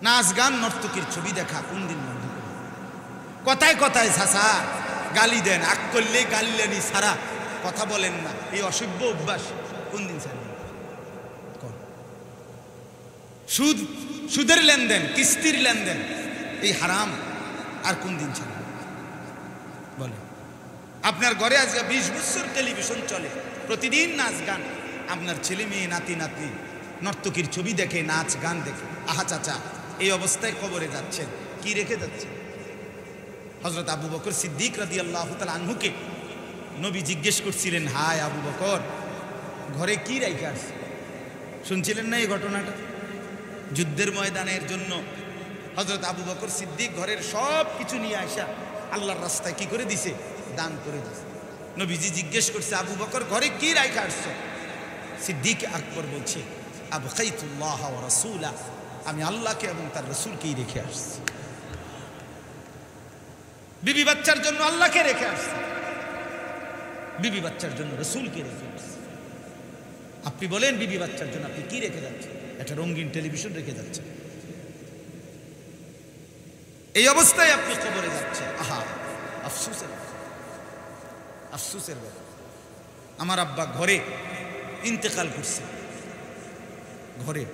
নাচ গান নর্তকীর ছবি দেখা কোন দিন বন্ধ করবেন? কথায় কথায় ছাসা গালি দেন, আগ করলে গালিলেনি সারা কথা বলেন না, এই অসভ্য অভ্যাস কোন দিন ছাড়বেন? সুদ, সুদের লেনদেন, কিস্তির লেনদেন, এই হারাম আর কোন দিন ছাড়বেন? বলেন। আপনার ঘরে আজকে 20 বছর টেলিভিশন চলে, প্রতিদিন নাচ গান, আপনার ছেলে মেয়ে নাতি নাতনি নর্তকীর ছবি দেখে, নাচ গান দেখে। আহা চাচা, এই অবস্থায় কবরে যাচ্ছেন, কি রেখে যাচ্ছেন? হযরত আবু বকর সিদ্দিক রাদিয়াল্লাহু তাআলা আনহুকে নবী জিজ্ঞেস করছিলেন, হায় আবু বকর, ঘরে কি রেখে আসছে? শুনছিলেন না এই ঘটনাটা? যুদ্ধের ময়দানের জন্য হযরত আবু বকর সিদ্দিক ঘরের সব কিছু নিয়ে আসা আল্লাহর রাস্তায় কি করে দিছে? দান করে দিছে। নবীজি জিজ্ঞেস করছে, আবু বকর ঘরে কি রাইখা আসছো? সিদ্দিক আকবর বলছে, আবকাইতুল্লাহ ওয়া রাসূলা, আমি আল্লাহকে এবং তার রাসূলকেই রেখে আসছি। বিবি বাচ্চার জন্য আল্লাহকে রেখে আসছি, বিবি বাচ্চার জন্য রাসূলকে রেখে আসছি। আপনি বলেন, বিবি বাচ্চার জন্য আপনি কি রেখে যাচ্ছেন? একটা রঙিন টেলিভিশন রেখে যাচ্ছেন। এই অবস্থায় আপনি কবরে যাচ্ছেন। আহা, আফসোসের আফসোসের ব্যাপার। আমার আব্বা ঘরে ইন্তেকাল করছে, ঘরে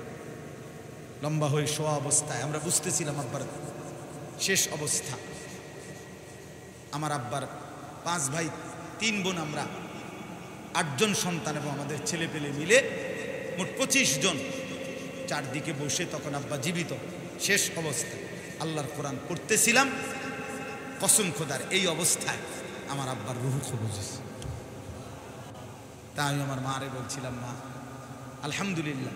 লম্বা হয়ে শোয়া অবস্থায় আমরা বুঝতেছিলাম আব্বার শেষ অবস্থা। আমার আব্বার 5 ভাই 3 বোন, আমরা 8 জন সন্তান এবং আমাদের ছেলে পেলে মিলে মোট 25 জন চারদিকে বসে তখন আব্বা জীবিত, শেষ অবস্থায় আল্লাহর কোরআন পড়তেছিলাম। কসম খোদার, এই অবস্থায় আমার আব্বার রূহ কবজ হয়েছে। তা আমি আমার মারে বলছিলাম, মা আলহামদুলিল্লাহ,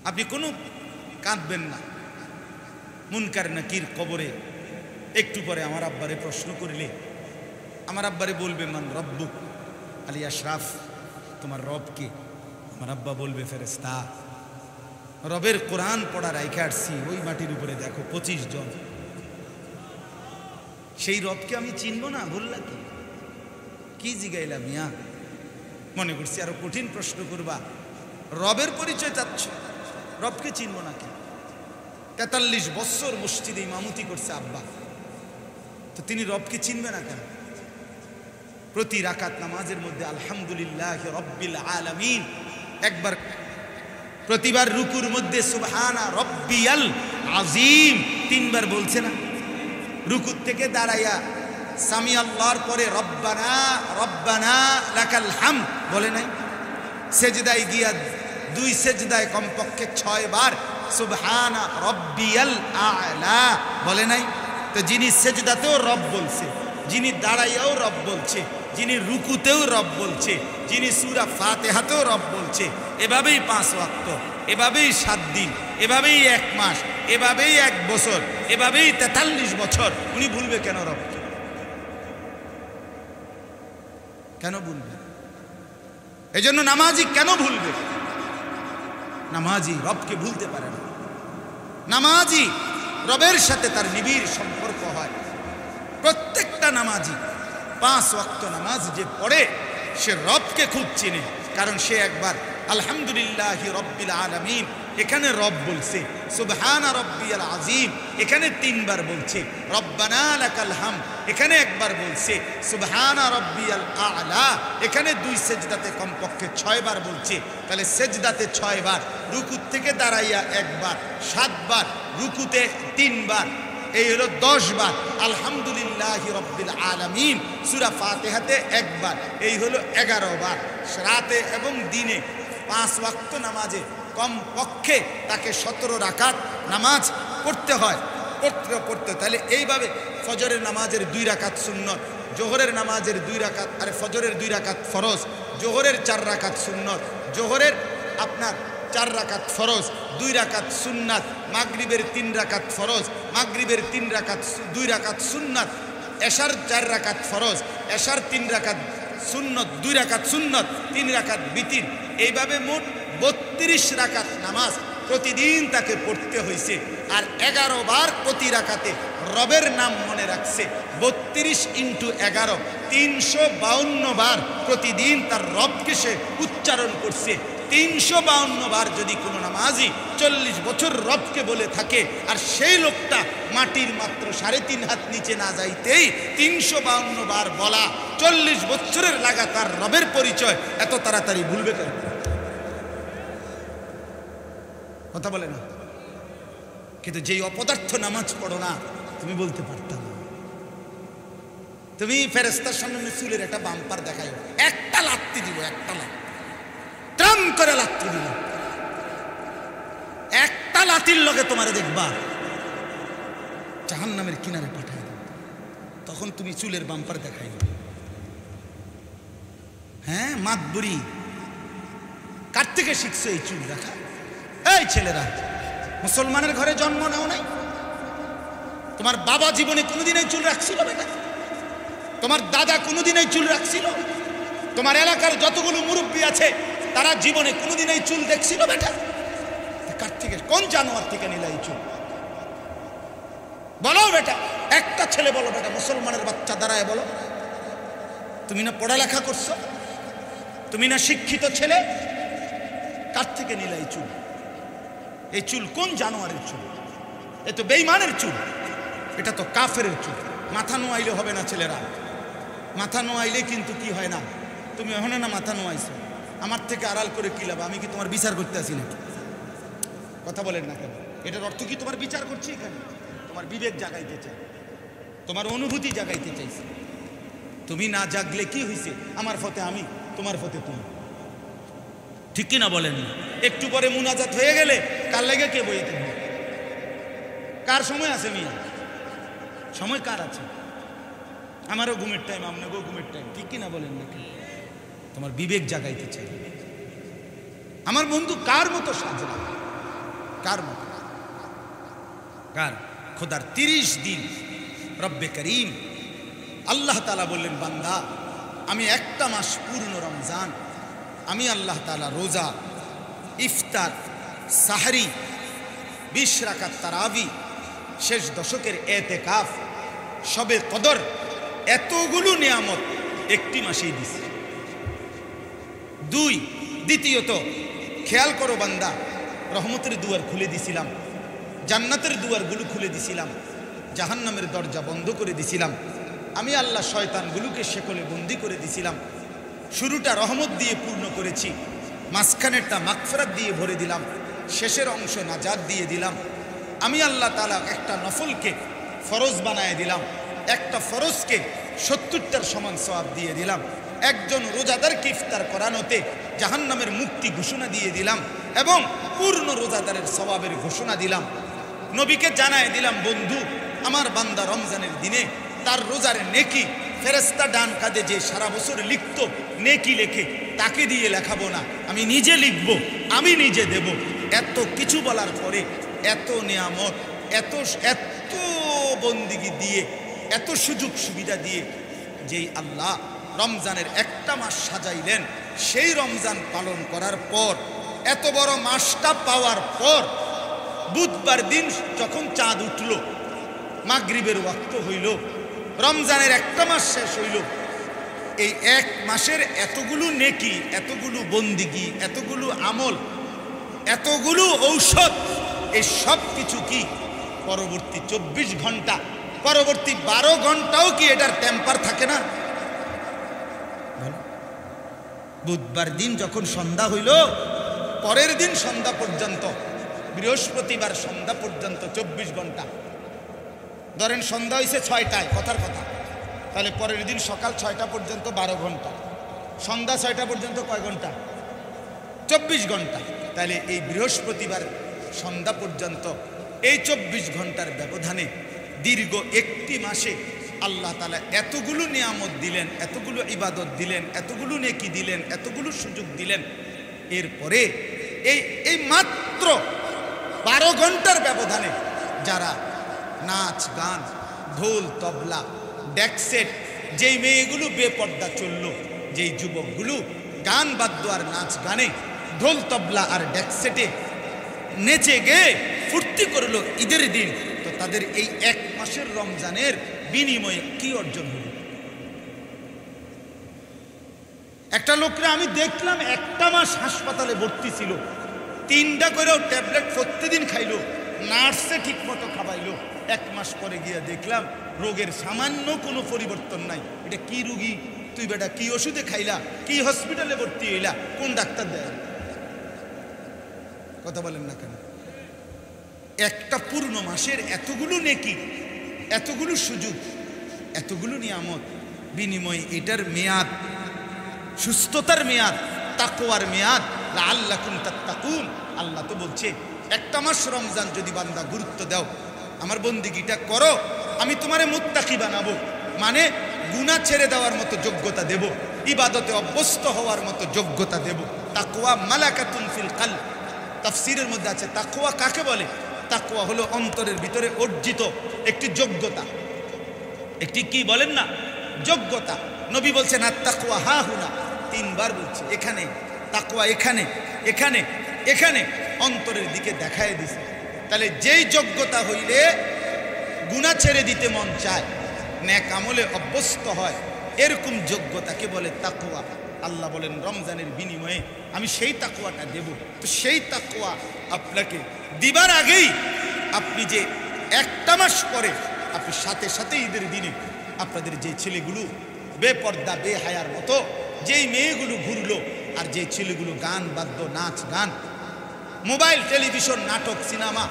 আপনি কোনো কাঁদবেন না। মুনকার নাকির কবরে একটু পরে আমার আব্বারে প্রশ্ন করলে আমার আব্বারে বলবে, মান রব্বুক? আলী আশরাফ, তোমার রব কে? আমার আব্বা বলবে, ফেরেশতা। রবের কোরআন পড়া রাইখে আসছি, ওই মাটির উপরে দেখো 25 জন। সেই রবকে আমি চিনবো না? বললা কি জিগাইলা মিয়া? মনে করছি আরো কঠিন প্রশ্ন করবা। রবের পরিচয় চাচ্ছ, রবকে চিনবো না কেন? 43 বছর মসজিদে ইমামতি করছে আব্বা, তো তিনি রবকে চিনবে না কেন? প্রতি রাকাত নামাজের মধ্যে আলহামদুলিল্লাহ রব্বিল আলামিন একবার, প্রতিবার রুকুর মধ্যে সুবহানা রব্বিয়াল আযীম 3 বার বলছে না? রুকুর থেকে দাঁড়াইয়া সামি আল্লাহর পরে রব্বানা রব্বানা লাকাল হামদ বলে নাই? সেজদায় গিয়া 2 সেজদায় কমপক্ষে 6 বার সুবহানা রব্বিয়াল আ'লা বলে নাই? তো যিনি সেজদাতেও রব বলছে, যিনি দাঁড়াইয়াও রব বলছে, যিনি রুকুতেও রব বলছে, যিনি সূরা ফাতিহাতেও রব বলছে, এভাবেই 5 ওয়াক্ত, এভাবেই 7 দিন, এভাবেই 1 মাস, এভাবেই 1 বছর, এভাবেই 43 বছর, উনি ভুলবে কেন রবকে? কেন ভুলবে? এজন্য নামাজি কেন ভুলবে? নামাজি রবকে ভুলতে পারে না। নামাজি রবের সাথে তার নিবিড় সম্পর্ক হয়। প্রত্যেকটা নামাজি 5 ওয়াক্ত নামাজ যে পড়ে সে রবকে খুব চিনে, কারণ সে একবার আলহামদুলিল্লাহি রব্বিল আলামিন এখানে রব বলছে, সুবহানা রাব্বিয়াল আযীম এখানে 3 বার বলছে, রব্বানা লাকাল হামদ এখানে 1 বার বলছে, সুবহানা রাব্বিয়াল আ'লা এখানে 2 সেজদাতে কমপক্ষে 6 বার বলছে। তাহলে সেজদাতে 6 বার, রুকুর থেকে দাঁড়াইয়া 1 বার, 7 বার, রুকুতে 3 বার, এই হলো 10 বার। আলহামদুলিল্লাহি রাব্বিল আলামিন সূরা ফাতিহাতে 1 বার, এই হলো 11 বার। রাতে এবং দিনে 5 ওয়াক্ত নামাজে কমপক্ষে তাকে 17 রাকাত নামাজ পড়তে হয়, পড়তে। তাহলে এইভাবে ফজরের নামাজের 2 রাকাত সুন্নত, জোহরের নামাজের 2 রাকাত, আরে ফজরের 2 রাকাত ফরজ, জোহরের 4 রাকাত সুন্নত, জোহরের আপনার 4 রাকাত ফরজ, 2 রাকাত সুন্নাত, মাগরিবের 3 রাকাত ফরজ, মাগরিবের 3 রাকাত 2 রাকাত সুন্নাত, এশার 4 রাকাত ফরজ, এশার 3 রাকাত সুন্নত, 2 রাকাত সুন্নত, 3 রাকাত বিতির। এইভাবে মোট 32 রাকাত নামাজ প্রতিদিন তাকে পড়তে হয়েছে। আর 11 বার প্রতি রাকাতে রবের নাম মনে রাখছে। 32 × 11 352 বার প্রতিদিন তার রবকে সে উচ্চারণ করছে। 352 বার যদি কোনো নামাজি 40 বছর রবকে বলে থাকে, আর সেই লোকটা মাটির মাত্র 3.5 হাত নিচে না যাইতেই 352 বার বলা, 40 বছরের লাগাতার রবের পরিচয় এত তাড়াতাড়ি ভুলবে কেন? কথা বলে না। কিন্তু যেই অপদার্থ নামাজ পড়ো না, তুমি বলতে পারতাম না। তুমি ফেরেশতার সামনে চুলের একটা বাম্পার দেখাই, একটা লাত্তি দিব, একটা লাত্তি ট্রাম করে লাত্তি দিব, একটা লাতির লগে তোমারে দেখবা জাহান্নামের কিনারে পাঠাই দেব। তখন তুমি চুলের বাম্পার দেখাই দেবে। হ্যাঁ, মাতবুরি কার থেকে শিখছো এই চুল রাখা? এই ছেলেরা, মুসলমানের ঘরে জন্ম নাও নাই? তোমার বাবা জীবনে কোনোদিন এই চুল রাখছিল বেটা? তোমার দাদা কোনোদিন এই চুল রাখছিল? তোমার এলাকার যতগুলো মুরব্বী আছে তারা জীবনে কোনোদিন এই চুল দেখছিল বেটা? কার থেকে, কোন জানোয়ার থেকে নিলা এই চুল? বলো বেটা, একটা ছেলে বলো বেটা, মুসলমানের বাচ্চা দাঁড়ায় বলো। তুমি না পড়ালেখা করছো, তুমি না শিক্ষিত ছেলে, কার থেকে নিলা এই চুল? এই চুল কোন জানোয়ারের চুল? এ তো বেঈমানের চুল, এটা তো কাফেরের চুল। মাথা নোয়াইলে হবে না ছেলেরা, মাথা নোয়াইলে কিন্তু কি হয় না, তুমি ওখানে না মাথা নোয়াইছো, আমার থেকে আড়াল করে কি লাভ? আমি কি তোমার বিচার করতে আসি নাকি? কথা বলেন না কেন? এটার অর্থ কি তোমার বিচার করছি এখানে? তোমার বিবেক জাগাইতে চাই, তোমার অনুভূতি জাগাইতে চাইছি। তুমি না জাগলে কি হয়েছে? আমার ফতে আমি, তোমার ফতে তুমি, ঠিক কিনা বলেন? একটু পরে মুনাজাত হয়ে গেলে কার লেগে কে বইয়ে থাকবে? কার সময় আছে মিয়া? সময় কার আছে? আমারও ঘুমের টাইম, আপনাকেও ঘুমের টাইম, ঠিক কিনা বলেন নাকি? তোমার বিবেক জাগাইতে চাই। আমার বন্ধু কার মতো সাজলা, কার মতো, কার? খোদার 30 দিন রব্বে করিম আল্লাহ তাআলা বললেন, বান্দা আমি একটা মাস পূর্ণ রমজান আমি আল্লাহ তাআলা রোজা, ইফতার, সাহরি, 20 রাকাত তারাবি, শেষ দশকের এতেকাফ, শবে কদর, এতগুলো নিয়ামত একটি মাসেই দিছি। 2, দ্বিতীয়ত খেয়াল করো বান্দা, রহমতের দুয়ার খুলে দিছিলাম, জান্নাতের দুয়ারগুলো খুলে দিছিলাম, জাহান্নামের দরজা বন্ধ করে দিছিলাম। আমি আল্লাহ শয়তানগুলোকে শেকলে বন্দি করে দিছিলাম। শুরুটা রহমত দিয়ে পূর্ণ করেছি, মাঝখানেরটা মাগফিরাত দিয়ে ভরে দিলাম, শেষের অংশ নাজাত দিয়ে দিলাম। আমি আল্লাহ তাআলা একটা নফলকে ফরজ বানায় দিলাম, একটা ফরজকে 70টার সমান সওয়াব দিয়ে দিলাম। একজন রোজাদারকে ইফতার করানোতে জাহান্নামের মুক্তি ঘোষণা দিয়ে দিলাম এবং পূর্ণ রোজাদারের সওয়াবের ঘোষণা দিলাম। নবীকে জানায় দিলাম, বন্ধু আমার বান্দা রমজানের দিনে তার রোজার নেকি ফেরেশতা ডান কাঁধে যে সারা বছর লিখত নেকি লেখে, তাকে দিয়ে লেখাবো না, আমি নিজে লিখব, আমি নিজে দেব। এত কিছু বলার পরে, এত নিয়ামত, এত এত বন্দিগি দিয়ে, এত সুযোগ সুবিধা দিয়ে যেই আল্লাহ রমজানের একটা মাস সাজাইলেন, সেই রমজান পালন করার পর, এত বড় মাসটা পাওয়ার পর, বুধবার দিন যখন চাঁদ উঠল, মাগরিবের ওয়াক্ত হইল, রমজানের একটা মাস শেষ হইল, এই এক মাসের এতগুলো নেকি, এতগুলো বন্দিগি, এতগুলো আমল এতগুলো ঔষধ, এই সব কিছু কি পরবর্তী 24 ঘন্টা, পরবর্তী 12 ঘন্টাও কি এটার টেম্পার থাকে না? বুধবার দিন যখন সন্ধ্যা হইল, পরের দিন সন্ধ্যা পর্যন্ত, বৃহস্পতিবার সন্ধ্যা পর্যন্ত 24 ঘন্টা। ধরেন সন্ধ্যা হয়েছে 6টায়, কথার কথা, তাহলে পরের দিন সকাল 6টা পর্যন্ত 12 ঘন্টা, সন্ধ্যা 6টা পর্যন্ত কয় ঘন্টা? 24 ঘন্টা। তাহলে এই বৃহস্পতিবার সন্ধ্যা পর্যন্ত এই 24 ঘন্টার ব্যবধানে দীর্ঘ একটি মাসে আল্লাহ তাআলা এতগুলো নিয়ামত দিলেন, এতগুলো ইবাদত দিলেন, এতগুলো নেকি দিলেন, এতগুলো সুযোগ দিলেন। এরপরে এই মাত্র 12 ঘন্টার ব্যবধানে যারা নাচ গান, ঢোল তবলা, ডেকসেট, যেই মেয়েগুলো বেপর্দা চলল, যেই যুবকগুলো গান বাদ্য আর নাচ গানে, ঢোল তবলা আর ডেকসেটে নেচে গে ফুর্তি করলো ঈদের দিন, তো তাদের এই 1 মাসের রমজানের বিনিময়ে কি অর্জন হল? একটা লোকরে আমি দেখলাম 1টা মাস হাসপাতালে ভর্তি ছিল, 3টা করেও ট্যাবলেট প্রতিদিন খাইলো, নার্সে ঠিক মতো খাওয়াইলো। 1 মাস পরে গিয়ে দেখলাম রোগের সামান্য কোনো পরিবর্তন নাই। এটা কি রুগী তুই বেটা, কি ওষুধে খাইলা, কি হসপিটালে ভর্তি হইলা, কোন ডাক্তার দেয়? কথা বলেন না কেন? একটা পূর্ণ মাসের এতগুলো নেকি, এতগুলো সুযোগ, এতগুলো নিয়ামত, বিনিময়ে এটার মেয়াদ, সুস্থতার মেয়াদ, তাকওয়ার মেয়াদ, লাআল্লাকুম তাত্তাকুন। আল্লাহ তো বলছে 1টা মাস রমজান যদি বান্দা গুরুত্ব দাও, আমার বন্দিগিটা করো, আমি তোমারে মুত্তাকি বানাবো, মানে গুনাহ ছেড়ে দেওয়ার মতো যোগ্যতা দেব, ইবাদতে অভ্যস্ত হওয়ার মতো যোগ্যতা দেব। তাকওয়া মালাকাতুন ফিল কলব। তাফসীরের মধ্যে আছে তাকওয়া কাকে বলে? তাকওয়া হলো অন্তরের ভিতরে অর্জিত একটি যোগ্যতা, একটি কি বলেন না, যোগ্যতা। নবী বলছেন আত-তাকওয়া হাহুনা, 3 বার বলছে, এখানে তাকওয়া, এখানে, এখানে, এখানে, অন্তরের দিকে দেখায় দিছে। তাহলে যেই যোগ্যতা হইলে গুনাহ ছেড়ে দিতে মন চায়, নেক আমলে অভ্যস্ত হয়, এরকম যোগ্যতাকে বলে তাকওয়া। আল্লাহ বলেন রমজানের বিনিময়ে আমি সেই তাকওয়াটা দেব। তো সেই তাকওয়া আপনাকে দিবার আগেই আপনি যে 1টা মাস পরে আপনি সাথে সাথে ঈদের দিনে আপনাদের যে ছেলেগুলো বেপর্দা বেহায়ার মতো, যেই মেয়েগুলো ঘুরলো, আর যে ছেলেগুলো গান বাদ্য, নাচ গান, মোবাইল, টেলিভিশন, নাটক, সিনেমা,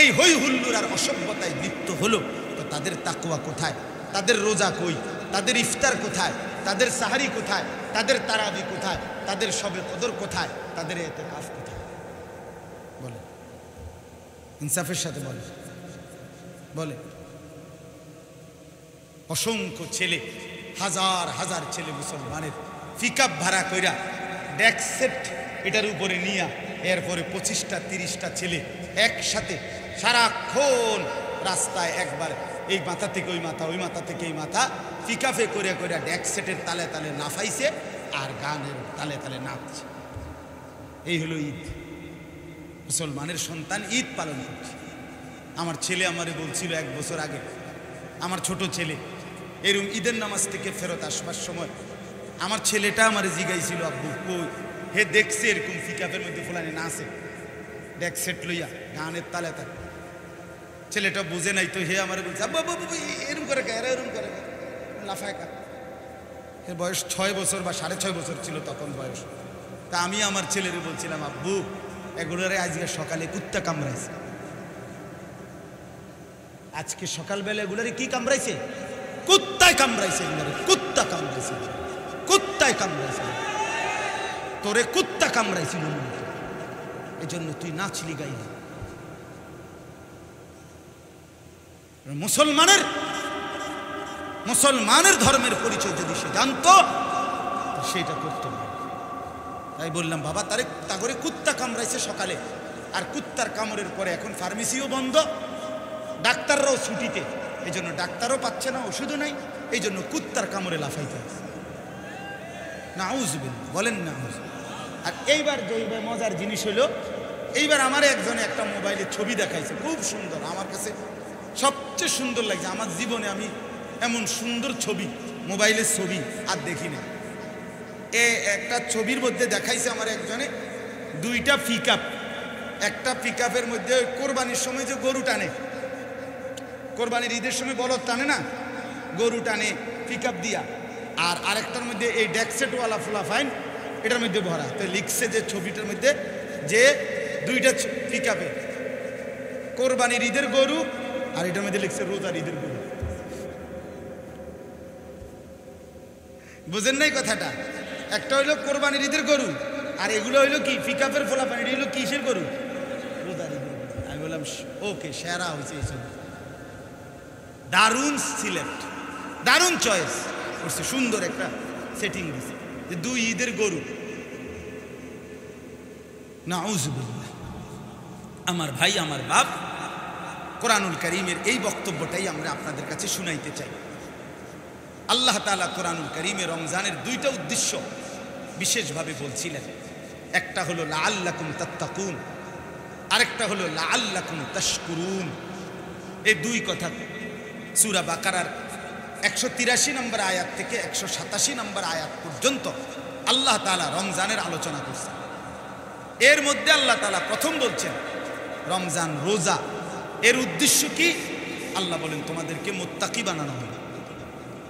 এই হই হুল্লোড় আর অসভ্যতায় লিপ্ত হলো, তো তাদের তাকওয়া কোথায়? তাদের রোজা কই? তাদের ইফতার কোথায়? তাদের সাহারি কোথায়? তাদের তারাবি কোথায়? তাদের শবে কদর কোথায়? তাদের ইতিকাফ কোথায়? বলে ইনসাফের সাথে বলে, বলে অসংখ্য ছেলে, হাজার হাজার ছেলে মুসলমানের পিকআপ ভাড়া কইরা ডেকসেট এটার উপরে নিয়া, এরপরে 25টা 30টা ছেলে একসাথে সারাক্ষণ রাস্তায়, একবার এই মাথা থেকে ওই মাথা, ওই মাথা থেকে এই মাথা, পিকআপে করে করে ডেকসেটের তালে তালে লাফাইছে আর গানের তালে তালে নাচছে। এই হলো ঈদ। মুসলমানের সন্তান ঈদ পালন করছে। আমার ছেলে আমারে বলছিল 1 বছর আগে, আমার ছোট ছেলে এরকম ঈদের নামাজ থেকে ফেরত আসবার সময় আমার ছেলেটা আমারে জিগাইছিল, আব্বু কই? হে দেখছে এরকম পিকআপের মধ্যে ফুলানি নাচে, ডেকসেট লইয়া গানের তালে তালে। ছেলেটা বুঝে নাই, তো হে আমারে বলছে আব্বু আব্বু এরকম করে এরা এরকম করে লাফায় কা। এর বয়স 6 বছর বা 6.5 বছর ছিল তখন বয়স। তা আমি আমার ছেলেরে বলছিলাম, আব্বু এগুলোরে আজকে সকালে কুত্তা কামড়াইছে, আজকে সকালবেলা এগুলোরে কি কামড়াইছে? কুত্তায় কামড়াইছে, এগুলোরে কুত্তা কামড়াইছে, কুত্তায় কামড়াইছে, তোরে কুত্তা কামড়াইছিল, এজন্য তুই নাচলি গাইলি। মুসলমানের ধর্মের পরিচয় যদি সে জানতো সেটা করতো না। তাই বললাম, বাবা তা করে কুত্তা কামড়াইছে সকালে, আর কুত্তার কামড়ের পরে এখন ফার্মেসিও বন্ধ, ডাক্তাররাও ছুটিতে, এই জন্য ডাক্তারও পাচ্ছে না, ওষুধও নাই, এই জন্য কুত্তার কামড়ে লাফাইতে আছে। নাউযুবিল্লাহ, বলেন না। আর এইবার যে মজার জিনিস হলো, এইবার আমার একজনে একটা মোবাইলে ছবি দেখাইছে, খুব সুন্দর, আমার কাছে সবচেয়ে সুন্দর লাগছে। আমার জীবনে আমি এমন সুন্দর ছবি, মোবাইলের ছবি আর দেখি না। একটা ছবির মধ্যে দেখাইছে আমার একজনে, দুইটা পিকআপ, একটা পিকআপের মধ্যে কোরবানির সময় যে গরু টানে, কোরবানির ঈদের সময় বলদ টানে না, গরু টানে পিকআপ দিয়া, আর আরেকটার মধ্যে এই ডেকসেটওয়ালা ফুলাফাইন, এটার মধ্যে ভরা। তো লিখছে যে ছবিটার মধ্যে যে দুইটা পিকআপে কোরবানির ঈদের গরু, আর এটার মধ্যে লিখছে রোজার ঈদের গরু। বুঝেন নাই কথাটা? একটা হইলো কোরবানির ঈদের গরু, আর এগুলো হইলো কি পিকআপের ফুলাফাইন, এটা হইলো কিসের গরু? রোজার ঈদের গরু। আমি বললাম ওকে, সেরা হয়েছে এই ছবি, দারুণ সিলেক্ট, দারুণ চয়েস করছে, সুন্দর একটা সেটিং দিছে যে দুই ঈদের গরু। নাউজুবিল্লাহ। আমার ভাই, আমার বাপ, কোরআনুল কারীমের এই বক্তব্যটাই আমরা আপনাদের কাছে শুনাইতে চাই। আল্লাহ তাআলা কোরআনুল কারীমে রমজানের দুইটা উদ্দেশ্য বিশেষভাবে বলছিলেন। একটা হলো লাআল্লাকুম তাত্তাকুন, আরেকটা হলো লাআল্লাকুম তাশকুরুন। এই দুই কথা সূরা বাকারার 183 নম্বর আয়াত থেকে 187 নম্বর আয়াত পর্যন্ত আল্লাহ তাআলা রমজানের আলোচনা করছেন। এর মধ্যে আল্লাহ তাআলা প্রথম বলছেন রমজান রোজা, এর উদ্দেশ্য কি? আল্লাহ বলেন তোমাদেরকে মুত্তাকি বানানো হবে।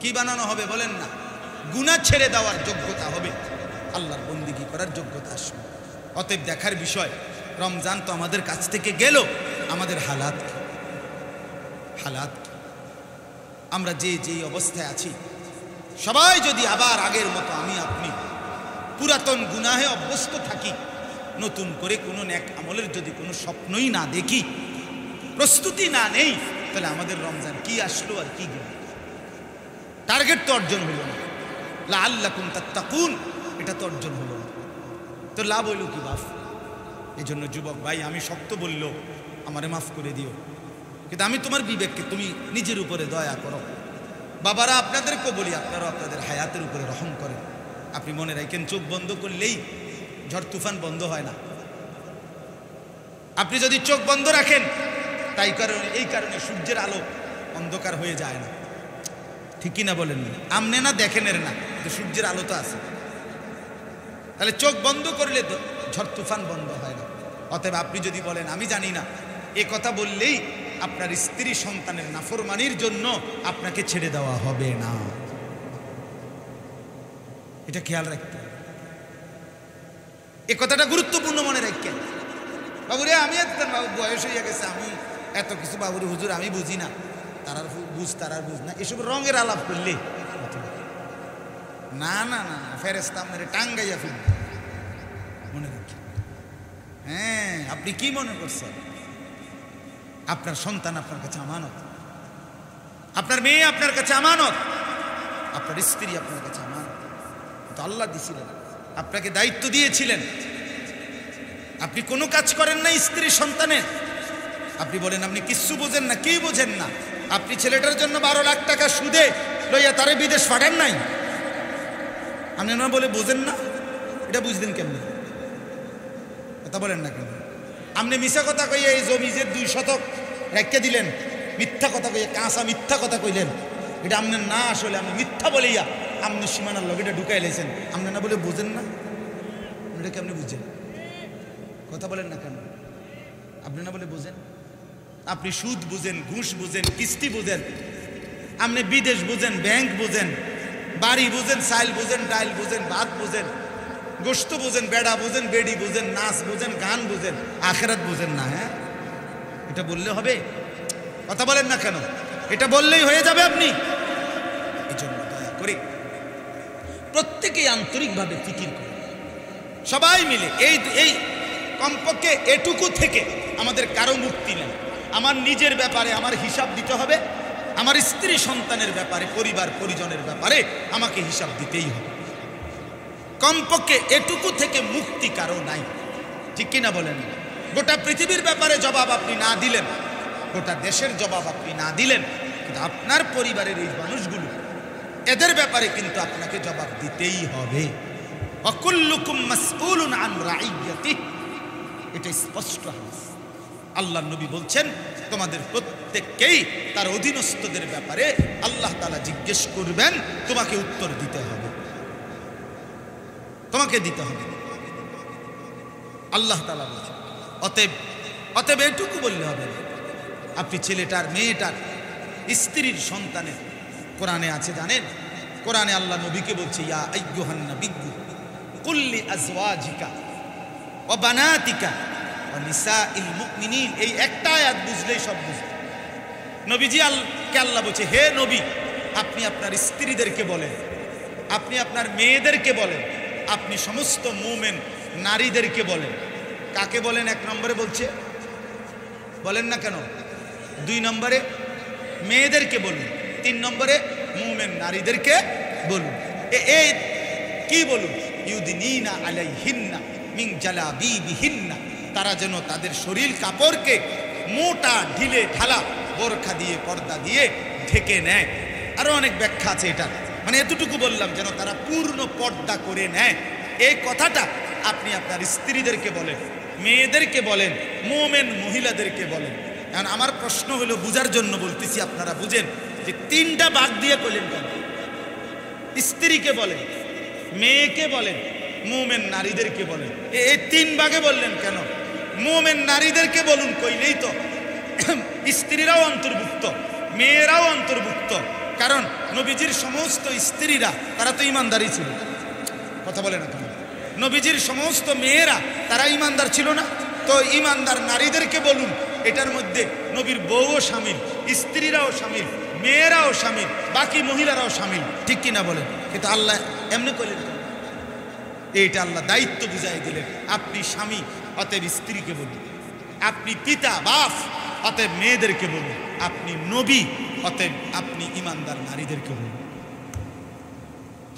কি বানানো হবে বলেন না? গুনাহ ছেড়ে দেওয়ার যোগ্যতা হবে, আল্লাহর বন্দেগী করার যোগ্যতা আসবে। অতএব দেখার বিষয়, রমজান তো আমাদের কাছ থেকে গেল, আমাদের হালাত কি? হালাত কি? আমরা যে যেই অবস্থায় আছি, সবাই যদি আবার আগের মতো আমি আপনি পুরাতন গুনাহে অভ্যস্ত থাকি, নতুন করে কোনো নেক আমলের যদি কোনো স্বপ্নই না দেখি, প্রস্তুতি না নেই, তাহলে আমাদের রমজান কি আসলো আর কি গেল? টার্গেট তো অর্জন হলো না। লাআল্লাকুম তাত্তাকুন, এটা তো অর্জন হলো না, তো লাভ হইল কি বাপ? এই জন্য যুবক ভাই, আমি শক্ত বলল আমারে মাফ করে দিও, কিন্তু আমি তোমার বিবেককে, তুমি নিজের উপরে দয়া করো। বাবারা, আপনাদেরকেও বলি, আপনারা আপনাদের হায়াতের উপরে রহম করেন। আপনি মনে রাখেন, চোখ বন্ধ করলেই ঝড় তুফান বন্ধ হয় না। আপনি যদি চোখ বন্ধ রাখেন, তাই কারণে, এই কারণে সূর্যের আলো অন্ধকার হয়ে যায় না। ঠিক কিনা বলেন? আমনে না দেখেন এর না, কিন্তু সূর্যের আলো তো আছে। তাহলে চোখ বন্ধ করলে তো ঝড় তুফান বন্ধ হয় না। অতএব আপনি যদি বলেন আমি জানি না, এ কথা বললেই আপনার স্ত্রী সন্তানের নাফরমানির জন্য আপনাকে ছেড়ে দেওয়া হবে না। এটা খেয়াল রাখতে, এ কথাটা গুরুত্বপূর্ণ মনে রাখেন। বাবুরে, আমি বাবু বয়স হয়ে গেছে, আমি এত কিছু, বাবুরে হুজুর আমি বুঝি না, তারার বুঝ তারার বুঝ না, এসব রঙের আলাপ করলে না না না, ফেরেশতা আপনার টাঙ্গাইয়া ফেলবে। মনে রাখেন। হ্যাঁ, আপনি কি মনে করছেন? আপনার সন্তান আপনার কাছে আমানত, আপনার মেয়ে আপনার কাছে আমানত, আপনার স্ত্রী আপনার কাছে আমানত। তো আল্লাহ দিয়েছিলেন, আপনাকে দায়িত্ব দিয়েছিলেন। আপনি কোনো কাজ করেন না স্ত্রী সন্তানের, আপনি বলেন আপনি কিচ্ছু বোঝেন না। কি বোঝেন না? আপনি ছেলেটার জন্য 12 লাখ টাকা সুদে লইয়া তারে বিদেশ পাঠান নাই, আপনি না বলে বোঝেন না? এটা বুঝলেন কেমনি? কথা বলেন না কেন? আপনি মিশা কথা কইয়া এই জমি যে 2 শতক রেখে দিলেন, মিথ্যা কথা কইয়া, কাঁচা মিথ্যা কথা কইলেন, এটা আপনার না, আসলে আপনি মিথ্যা বলেইয়া আপনি সীমানার লগে এটা ঢুকাই লেছেন। আপনি না বলে বোঝেন না? এটা কেমনি বুঝেন? কথা বলেন না কেন? আপনি না বলে বোঝেন? আপনি সুদ বুঝেন, ঘুষ বুঝেন, কিস্তি বুঝেন, আপনি বিদেশ বুঝেন, ব্যাংক বুঝেন, বাড়ি বুঝেন, চাইল বুঝেন, ডাইল বুঝেন, ভাত বুঝেন, গোস্ত বুঝেন, বেড়া বুঝেন, বেড়ি বুঝেন, নাচ বুঝেন, গান বুঝেন, আখেরাত বুঝেন না। হ্যাঁ, এটা বললে হবে? কথা বলেন না কেন? এটা বললেই হয়ে যাবে আপনি? এই জন্য দয়া করে প্রত্যেকেই আন্তরিকভাবে ফিকির করে, সবাই মিলে এই কমপক্ষে এটুকু থেকে আমাদের কারো মুক্তি নেই। আমার নিজের ব্যাপারে আমার হিসাব দিতে হবে, আমার স্ত্রী সন্তানের ব্যাপারে, পরিবার পরিজনের ব্যাপারে আমাকে হিসাব দিতেই হবে। কমপক্ষে এটুকু থেকে মুক্তি কারো নাই। ঠিক কিনা বলেন? গোটা পৃথিবীর ব্যাপারে জবাব আপনি না দিলেন, গোটা দেশের জবাব আপনি না দিলেন, কিন্তু আপনার পরিবারের এই মানুষগুলো, এদের ব্যাপারে কিন্তু আপনাকে জবাব দিতেই হবে। ওয়াকুল্লুকুম মাসউলুন আন রাইয়াতিহি, এটা স্পষ্ট হাদিস। আল্লাহর নবী বলছেন, তোমাদের প্রত্যেককেই তার অধীনস্থদের ব্যাপারে আল্লাহ তাআলা জিজ্ঞেস করবেন, তোমাকে উত্তর দিতে হবে, তোমাকে দিতে হবে। আল্লাহ তাআলা বলছেন। অতএব এটুকু বললে হবে না, আপনি ছেলেটার, মেয়েটার, স্ত্রীর, সন্তানের, কোরআনে আছে জানেন, কোরআনে আল্লাহ নবীকে বলছে, ইয়া আইয়ুহান নাবিয়্যু কুল লি আজওয়াজিকা ওয়া বানাতিকা ওয়া নিসাইল মুমিনিন। এই একটা আয়াত বুঝলেই সব বুঝবে। নবীজি কে আল্লাহ বলছে, হে নবী, আপনি আপনার স্ত্রীদেরকে বলেন, আপনি আপনার মেয়েদেরকে বলেন, আপনি সমস্ত মুমিন নারীদেরকে বলেন। কাকে বলেন? এক নম্বরে বলছে, বলেন না কেন? 2 নম্বরে মেয়েদেরকে বলুন, 3 নম্বরে মুমিন নারীদেরকে বলুন। এই কি বলুন? ইউদিনিনা আলাইহিন্না মিন জালাবিবিহিন্না, তারা যেন তাদের শরীর কাপড়কে মোটা ঢিলে ঢালা বোরখা দিয়ে, পর্দা দিয়ে ঢেকে নেয়। আরো অনেক ব্যাখ্যা আছে এটা, মানে এতটুকু বললাম যেন তারা পূর্ণ পর্দা করে নেয়। এই কথাটা আপনি আপনার স্ত্রীদেরকে বলেন, মেয়েদেরকে বলেন, মুমিন মহিলাদেরকে বলেন। এখন আমার প্রশ্ন হলো, বুঝার জন্য বলতেছি, আপনারা বুঝেন যে 3টা ভাগ দিয়ে কইলেন কেন? স্ত্রীকে বলেন, মেয়েকে বলেন, মুমিন নারীদেরকে বলেন, এই 3 ভাগে বললেন কেন? মুমিন নারীদেরকে বলুন কইলেই তো স্ত্রীরাও অন্তর্ভুক্ত, মেয়েরাও অন্তর্ভুক্ত। কারণ নবীজির সমস্ত স্ত্রীরা তারা তো ঈমানদারই ছিল। কথা বলে না কেন? নবীজির সমস্ত মেয়েরা তারা ঈমানদার ছিল না? তো ঈমানদার নারীদেরকে বলুন, এটার মধ্যে নবীর বউও শামিল, স্ত্রীরাও শামিল, মেয়েরাও শামিল, বাকি মহিলারাও শামিল, ঠিক কিনা বলেন? কিন্তু আল্লাহ এমনি করলেন, এইটা আল্লাহ দায়িত্ব বুঝাই দিলেন। আপনি স্বামী, অতএব স্ত্রীকে বলুন। আপনি পিতা, বাপ, অতএব মেয়েদেরকে বলুন। আপনি নবী, অতএব আপনি ঈমানদার নারীদেরকে বলুন।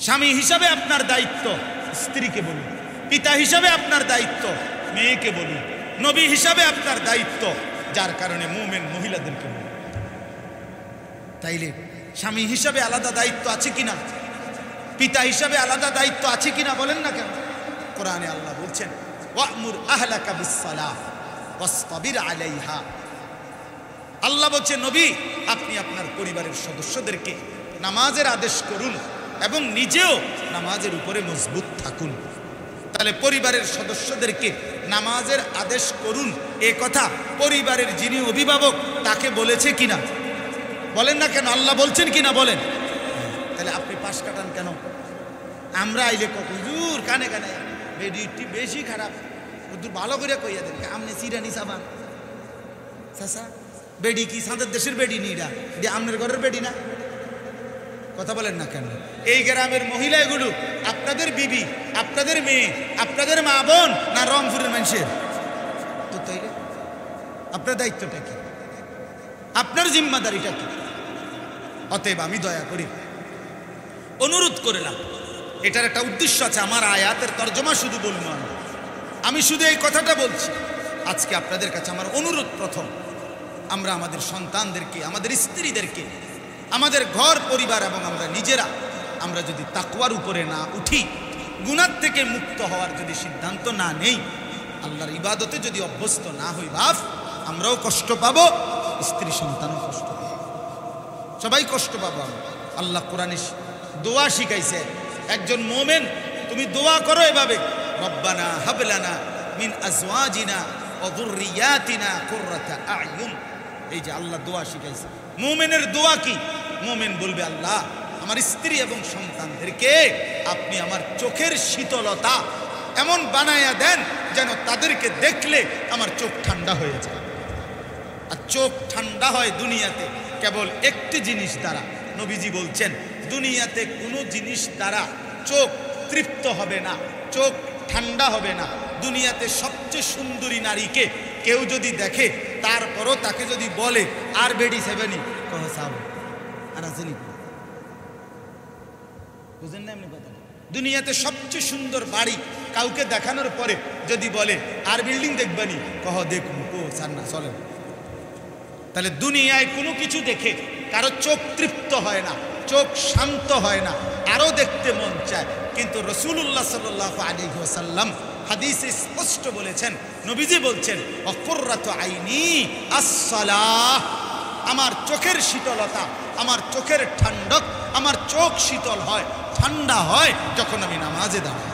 স্বামী হিসাবে আপনার দায়িত্ব, স্ত্রীকে বলুন। পিতা হিসাবে আপনার দায়িত্ব, মেয়েকে বলুন। নবী হিসাবে আপনার দায়িত্ব, যার কারণে মুমিন মহিলাদেরকে বলুন। তাইলে স্বামী হিসাবে আলাদা দায়িত্ব আছে কিনা? পিতা হিসাবে আলাদা দায়িত্ব আছে কিনা? বলেন না কেন? কোরআনে আল্লাহ বলছেন, ওয়া'মুর আহলাকা বিস-সালাহ ওয়াসতাবির আলাইহা। আল্লাহ বলছেন, নবী আপনি আপনার পরিবারের সদস্যদেরকে নামাজের আদেশ করুন এবং নিজেও নামাজের উপরে মজবুত থাকুন। তাহলে পরিবারের সদস্যদেরকে নামাজের আদেশ করুন, এ কথা পরিবারের যিনি অভিভাবক তাকে বলেছে কিনা? বলেন না কেন? আল্লাহ বলছেন কিনা? বলেন। তাহলে আপনি পাশ কাটান কেন? আমরা আইলে হুজুর কানে কানে বেডিটি বেশি খারাপ, হুজুর ভালো করে কইয়া দেন, আমনে সিরানি সাবান চাচা, বেডি কি সাদের দেশের বেডি নিরা, যে আমনের ঘরের বেডি না? কথা বলেন না কেন? এই গ্রামের মহিলা এগুলো আপনাদের বিবি, আপনাদের মেয়ে, আপনাদের মা বোন, না রংপুরের মানুষের? তো তাইলে আপনার দায়িত্বটা কি? আপনার জিম্মাদারিটা কি? অতএব আমি দয়া করি অনুরোধ করলাম, এটার একটা উদ্দেশ্য আছে। আমার আয়াতের তর্জমা শুধু বলবো, আমি শুধু এই কথাটা বলছি। আজকে আপনাদের কাছে আমার অনুরোধ, প্রথম আমরা আমাদের সন্তানদেরকে, আমাদের স্ত্রীদেরকে, আমাদের ঘর পরিবার এবং আমরা নিজেরা, আমরা যদি তাকওয়ার উপরে না উঠি, গুনাহ থেকে মুক্ত হওয়ার যদি সিদ্ধান্ত না নেই, আল্লাহর ইবাদতে যদি অভ্যস্ত না হই, বাপ আমরাও কষ্ট পাবো, স্ত্রী সন্তানও কষ্ট পাবো, সবাই কষ্ট পাবো। আল্লাহ কোরআনে দোয়া শিখাইছে, একজন মোমেন তুমি দোয়া করো এভাবে, রব্বানা হাবলানা মিন আজওয়াজিনা ওয়া যুররিয়াতিনা কুররাতা আ'য়ুন। এই যে আল্লাহ দোয়া শিখাইছে, মোমেনের দোয়া কি? মোমেন বলবে, আল্লাহ আমার স্ত্রী এবং সন্তানদেরকে আপনি আমার চোখের শীতলতা এমন বানায়া দেন যেন তাদেরকে দেখলে আমার চোখ ঠান্ডা হয়ে যায়। আর চোখ ঠান্ডা হয় দুনিয়াতে কেবল একটি জিনিস দ্বারা। নবীজি বলছেন, দুনিয়াতে কোনো জিনিস দ্বারা চোখ তৃপ্ত হবে না, চোখ ঠান্ডা হবে না। দুনিয়াতে সবচেয়ে সুন্দরী নারীকে কেউ যদি দেখে, তারপরও তাকে যদি বলে আর বেডি সেবেনি, কহ সাব আর আসেনি, বুঝেন না এমনি কথা? দুনিয়াতে সবচেয়ে সুন্দর বাড়ি কাউকে দেখানোর পরে যদি বলে আর বিল্ডিং দেখবানি, কহ দেখুন ও সার না চলেন। তাহলে দুনিয়ায় কোনো কিছু দেখে কারো চোখ তৃপ্ত হয় না, চোখ শান্ত হয় না, আরো দেখতে মন চায়। কিন্তু রাসূলুল্লাহ সাল্লাল্লাহু আলাইহি ওয়াসাল্লাম হাদিসে স্পষ্ট বলেছেন, নবীজি বলছেন, অকুররাতু আইনি আস-সালাহ, আমার চোখের শীতলতা, আমার চোখের ঠান্ডক, আমার চোখ শীতল হয়, ঠান্ডা হয় যখন আমি নামাজে দাঁড়াই।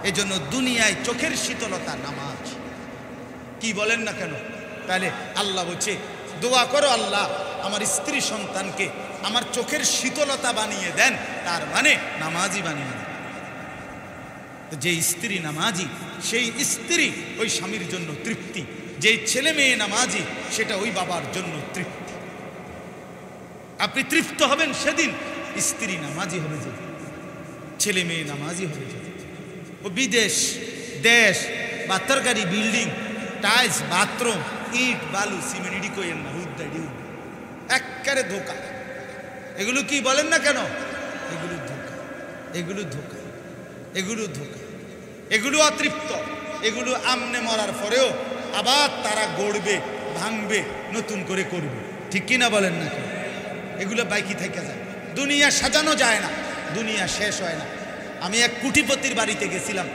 এজন্য দুনিয়ায় চোখের শীতলতা নামাজ। কি বলেন না কেন? তাহলে আল্লাহ বলছে দোয়া করো, আল্লাহ আমার স্ত্রী সন্তানকে আমার চোখের শীতলতা বানিয়ে দেন, তার মানে নামাজি বানিয়ে দেন। যে স্ত্রী নামাজি সেই স্ত্রী ওই স্বামীর জন্য তৃপ্তি, যে ছেলে মেয়ে নামাজি সেটা ওই বাবার জন্য তৃপ্তি। আপনি তৃপ্ত হবেন সেদিন স্ত্রী নামাজি হবে, যে ছেলে মেয়ে নামাজি হবে। ও বিদেশ দেশ বা তরকারি বিল্ডিং টাইলস বাথরুম ইট বালু সিমেন্ট ইডি কইেন না, হুদ্দাডি একবারে ধোকা। এগুলো কি বলেন না কেন? এগুলো ধোকা, এগুলো ধোকা, এগুলো ধোকা, এগুলো অতৃপ্ত। এগুলো আমনে মরার পরেও আবার তারা গড়বে, ভাঙবে, নতুন করে করবে। ঠিক কিনা বলেন না কেন? এগুলো বাইকি থেকে যায়। দুনিয়া সাজানো যায় না, দুনিয়া শেষ হয় না। আমি এক কোটিপতির বাড়িতে গেছিলাম,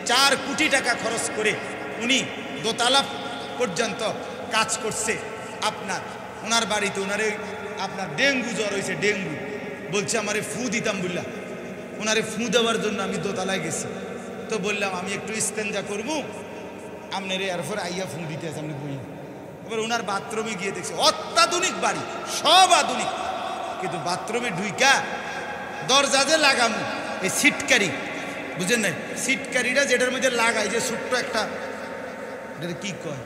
4 কোটি টাকা খরচ করে উনি দোতলা পর্যন্ত কাজ করছে। আপনার ওনার বাড়িতে ওনারে আপনার ডেঙ্গু জ্বর হয়েছে, ডেঙ্গু বলছে আমারে ফু দিতাম বললাম। ওনারে ফু দেওয়ার জন্য আমি দোতলায় গেছি, তো বললাম আমি একটু ইস্তেঞ্জা করবো, আপনার এরপর আইয়া ফু দিতে আছে আপনি বই। এবার ওনার বাথরুমে গিয়ে দেখছি অত্যাধুনিক বাড়ি, সব আধুনিক, কিন্তু বাথরুমে ঢুইকা দরজা যে লাগামু এই সিটকারি, বুঝেন নাই? সিটকারিটা যেটার মধ্যে লাগাই, যে ছোট্ট একটা এটা কি কয়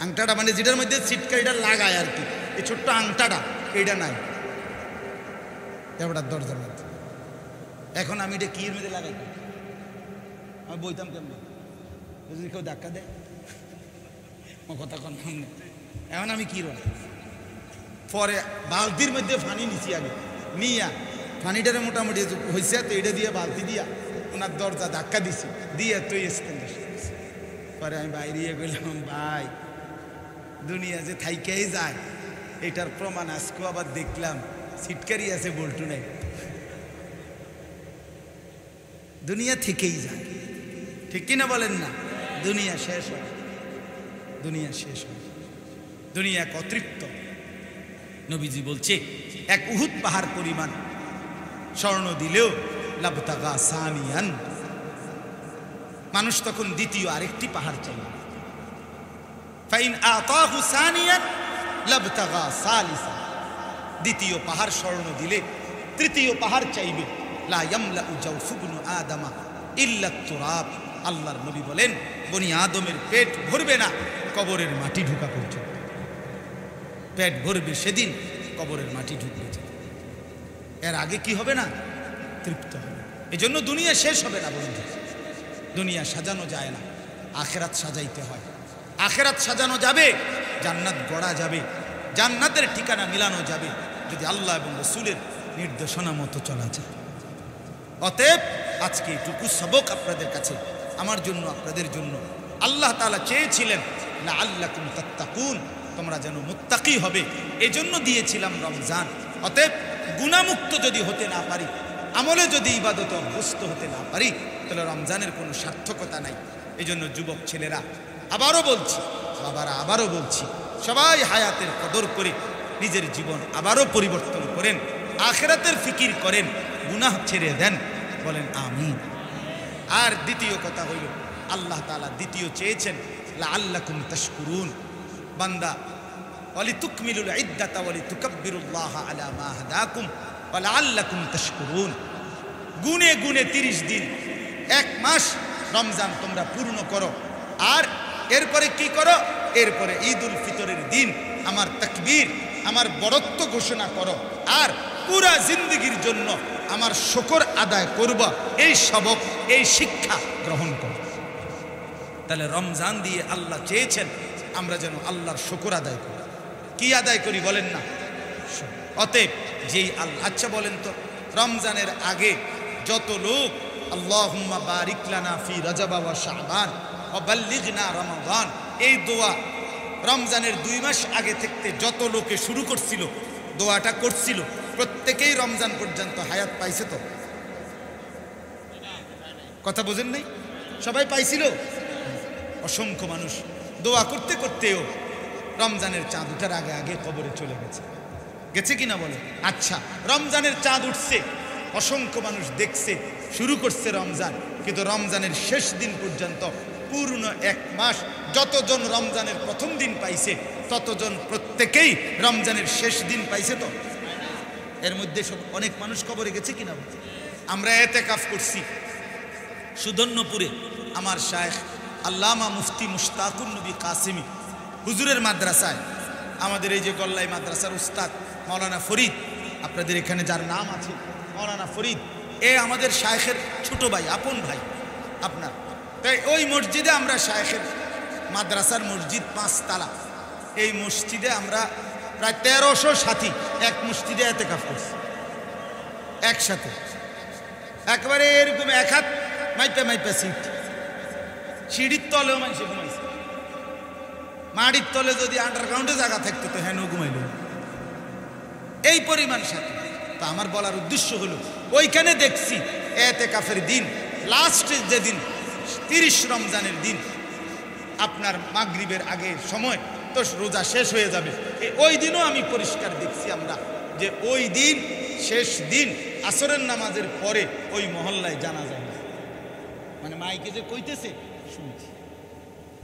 আংটাটা, মানে যেটার মধ্যে সিটকারিটা লাগায় আর কি, এই ছোট্ট আংটাটা এইটা নাই এবার দরজার মধ্যে। এখন আমি এটা কি এর মধ্যে লাগাই? আমি বইতাম কেমন যদি কেউ ধাক্কা দেয় কথা কন সামনে। এখন আমি কি রয় পরে বালতির মধ্যে পানি নিছি, আগে নিয়া পানিটারে মোটামুটি হয়েছে, তো এটা দিয়ে বালতি দিয়া ওনার দরজা ধাক্কা দিছি, দিয়ে তুই এসতেন। পরে আমি বাইরে গেলাম, ভাই দুনিয়া যে থাইকেই যায় এটার প্রমাণ আজকেও আবার দেখলাম, সিটকারি আছে বল্টু নাই, দুনিয়া থেকেই যায়। ঠিক কিনা বলেন না? দুনিয়া শেষ হয়, দুনিয়া শেষ হয়, দুনিয়া এক অতৃপ্ত। নবীজি বলছে এক উহুদ পাহাড় পরিমাণ স্বর্ণ দিলেও লাবতাগা সানিয়ান, মানুষ তখন দ্বিতীয় আরেকটি পাহাড় চাইবে। ফাইন আতাহু সানিয়ান লাবতাগা সালিসা, দ্বিতীয় পাহাড় স্বর্ণ দিলে তৃতীয় পাহাড় চাইবে। লা ইয়ামলাউ জাওফু ইবনু আদামা ইল্লা তুরাব, আল্লাহর নবী বলেন বনি আদমের পেট ভরবে না কবরের মাটি ঢুকা পর্যন্ত। পেট ভরবে সেদিন কবরের মাটি ঢুকবে, এর আগে কি হবে না? তৃপ্ত হবে। এজন্য দুনিয়া শেষ হবে না বন্ধু, দুনিয়া সাজানো যায় না, আখেরাত সাজাইতে হয়। আখেরাত সাজানো যাবে, জান্নাত গড়া যাবে, জান্নাতের ঠিকানা মিলানো যাবে যদি আল্লাহ এবং রাসূলের নির্দেশনা মতো চলা যায়। অতএব আজকে এটুকু সবক আপনাদের কাছে, আমার জন্য, আপনাদের জন্য। আল্লাহ তাআলা চেয়েছিলেন লাআল্লাকুম তাত্তাকুন, তোমরা যেন মুত্তাকি হবে, এজন্য দিয়েছিলাম রমজান। অতএব গুনাহমুক্ত যদি হতে না পারি, আমলে যদি ইবাদতে অভ্যস্ত হতে না পারি, তাহলে রমজানের কোনো সার্থকতা নাই। এজন্য যুবক ছেলেরা আবারও বলছি, বাবারা আবারও বলছি, সবাই হায়াতের কদর করে নিজের জীবন আবারও পরিবর্তন করেন, আখিরাতের ফিকির করেন, গুনাহ ছেড়ে দেন, বলেন আমিন। আর দ্বিতীয় কথা হইল, আল্লাহ তাআলা দ্বিতীয় চেয়েছেন লাআল্লাকুম তাশকুরুন, বান্দা ওয়ালিতুকমিলুল ইদ্দাতা ওয়ালিতুকাব্বিরুল্লাহা আলা মা হাদাকুম ওয়া লাআল্লাকুম তাশকুরুন। গুনে গুনে 30 দিন, 1 মাস রমজান তোমরা পূর্ণ করো। আর এরপরে কি করো? এরপরে ঈদুল ফিতরের দিন আমার তাকবীর, আমার বড়ত্ব ঘোষণা করো, আর পুরা জিন্দগির জন্য আমার শুকর আদায় করব, এই সবক, এই শিক্ষা গ্রহণ করো। তাহলে রমজান দিয়ে আল্লাহ চেয়েছেন আমরা যেন আল্লাহর শুকর আদায় করি। কি আদায় করি বলেন না? অতএব যেই আল্লাহ, আচ্ছা বলেন তো, রমজানের আগে যত লোক আল্লাহুম্মা বারিক লানা ফি রজব ওয়া শাবান ওয়া বাল্লিগনা রমাদান, এই দোয়া রমজানের 2 মাস আগে থেকে যত লোকে শুরু করছিল, দোয়াটা করছিল, প্রত্যেকেই রমজান পর্যন্ত হায়াত পাইছে। তো কথা বোঝেন নাই? সবাই পাইছিল? অসংখ্য মানুষ দোয়া করতে করতেও রমজানের চাঁদ উঠার আগে আগে কবরে চলে গেছে, গেছে কিনা বলে? আচ্ছা, রমজানের চাঁদ উঠছে, অসংখ্য মানুষ দেখছে, শুরু করছে রমজান, কিন্তু রমজানের শেষ দিন পর্যন্ত পূর্ণ এক মাস যতজন রমজানের প্রথম দিন পাইছে ততজন প্রত্যেকেই রমজানের শেষ দিন পাইছে। তো এর মধ্যে সব অনেক মানুষ কবরে গেছে কিনা? আমরা এতেকাফ করছি সুধন্যপুরে। আমার শায়েখ আল্লামা মুফতি মুশতাকুন নবী কাসেমি হুজুরের মাদ্রাসায়, আমাদের এই যে গল্লাই মাদ্রাসার উস্তাদ মাওলানা ফরিদ, আপনাদের এখানে যার নাম আছে মাওলানা ফরিদ, এ আমাদের শায়েখের ছোট ভাই, আপন ভাই আপনার। তাই ওই মসজিদে আমরা শায়েখের মাদ্রাসার মসজিদ 5 তালা, এই মসজিদে আমরা প্রায় 1300 সাথী এক মসজিদে এতেকাফ করছি একসাথে, একবারে এরকম এক হাত মাইপে মাইপে সিট, সিঁড়ির তলেও মানুষ ঘুমাইছে, মাটির তলে যদি আন্ডারগ্রাউন্ডে জায়গা থাকতো তো হ্যাঁ ঘুমাইল, এই পরিমাণ সাথে। তো আমার বলার উদ্দেশ্য হলো ওইখানে দেখছি এতেকাফের দিন লাস্টের যেদিন 30 রমজানের দিন, আপনার মাগরিবের আগে সময় তো রোজা শেষ হয়ে যাবে, ওই দিনও আমি পরিষ্কার দেখছি আমরা যে ওই দিন শেষ দিন আসরের নামাজের পরে ওই মহল্লায় জানাজা হয়, মানে মাইকে যে কইতেছে শুনছি।